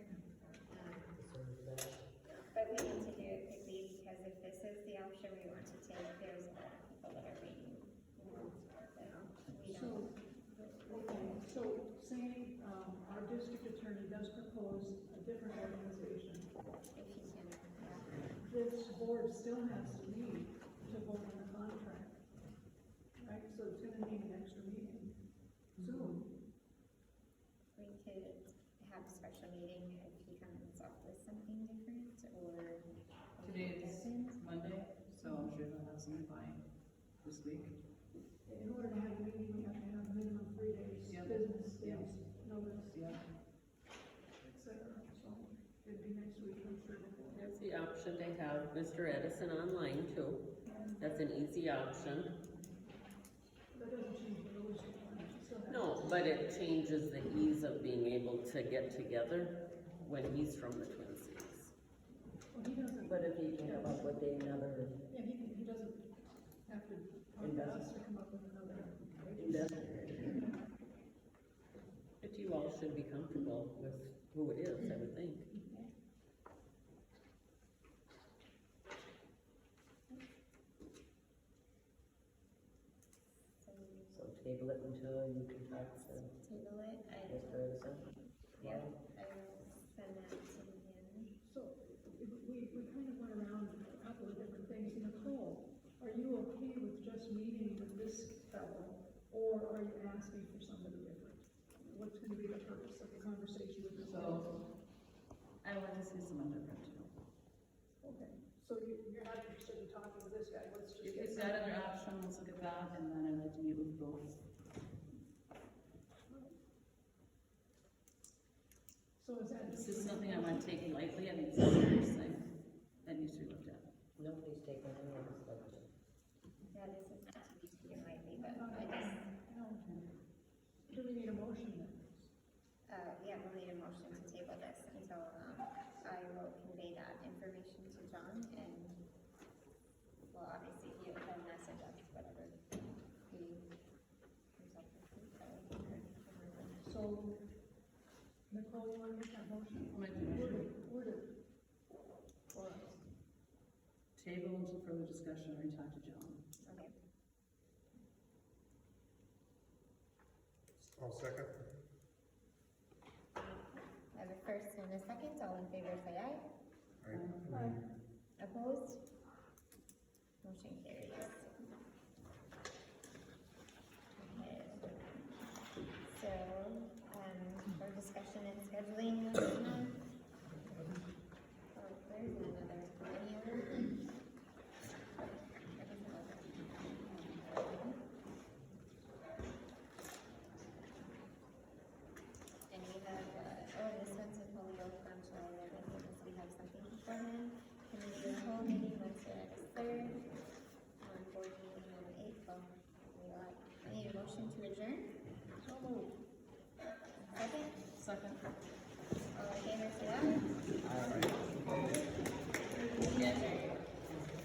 But we need to do it quickly because if this is the option we want to take, there's a lot of people that are waiting. We don't. So say, our district attorney does propose a different organization. If you can, This board still has to meet to vote on the contract. Right, so it's gonna need an extra meeting soon. we could have a special meeting if he comes up with something different or. Today is Monday, so I'm sure they'll have something by this week. In order to have a meeting, we have to have minimum 3 days, Yep. business Yep. days, notice, Yeah. et cetera. So it'd be next week, I'm sure. There's the option to have Mr. Edison online too. That's an easy option. That doesn't change the rules. It still has- No, but it changes the ease of being able to get together when he's from the Twin Cities. Well, he doesn't. But if he can come up with another Yeah, he doesn't have to come to us to come up with another. investigator. But you all should be comfortable with who it is, I would think. So table it until you can talk to Table it, Mr. Edison. yeah, I will send that to him. So we kind of went around a couple of different things. Nicole, are you okay with just meeting with this fellow, or are you asking for somebody different? What's gonna be the purpose of the conversation with this? So, I want to see someone different too. Okay, so you're not interested in talking to this guy, let's just If get. it's that other option, let's look at that, and then I'd like to meet with both. So is that? This is something I want to take lightly, I think it's a serious thing that needs to be looked at. Nobody's taking any of this stuff. Yeah, this is not to be taken lightly, but I just, Do we need a motion then? yeah, we'll need a motion motion to table this until, I will convey that information to John and well, obviously he'll message us whatever he comes up with. So, Nicole, you wanna make that motion? Word it for us. Table until further discussion, or talk to John. Okay. I'll second. I have a first and a second, all in favor say aye. Aye. Opposed? Motion carries. Okay. So, for discussion and scheduling this month. Oh, there's another, any other? And we have, this one's with Holyoke Wrenshall, and I think we have something beforehand. Can we do a whole meeting once we're at the third, on board meeting on the eighth, I need a motion to adjourn. So moved. Second? Second.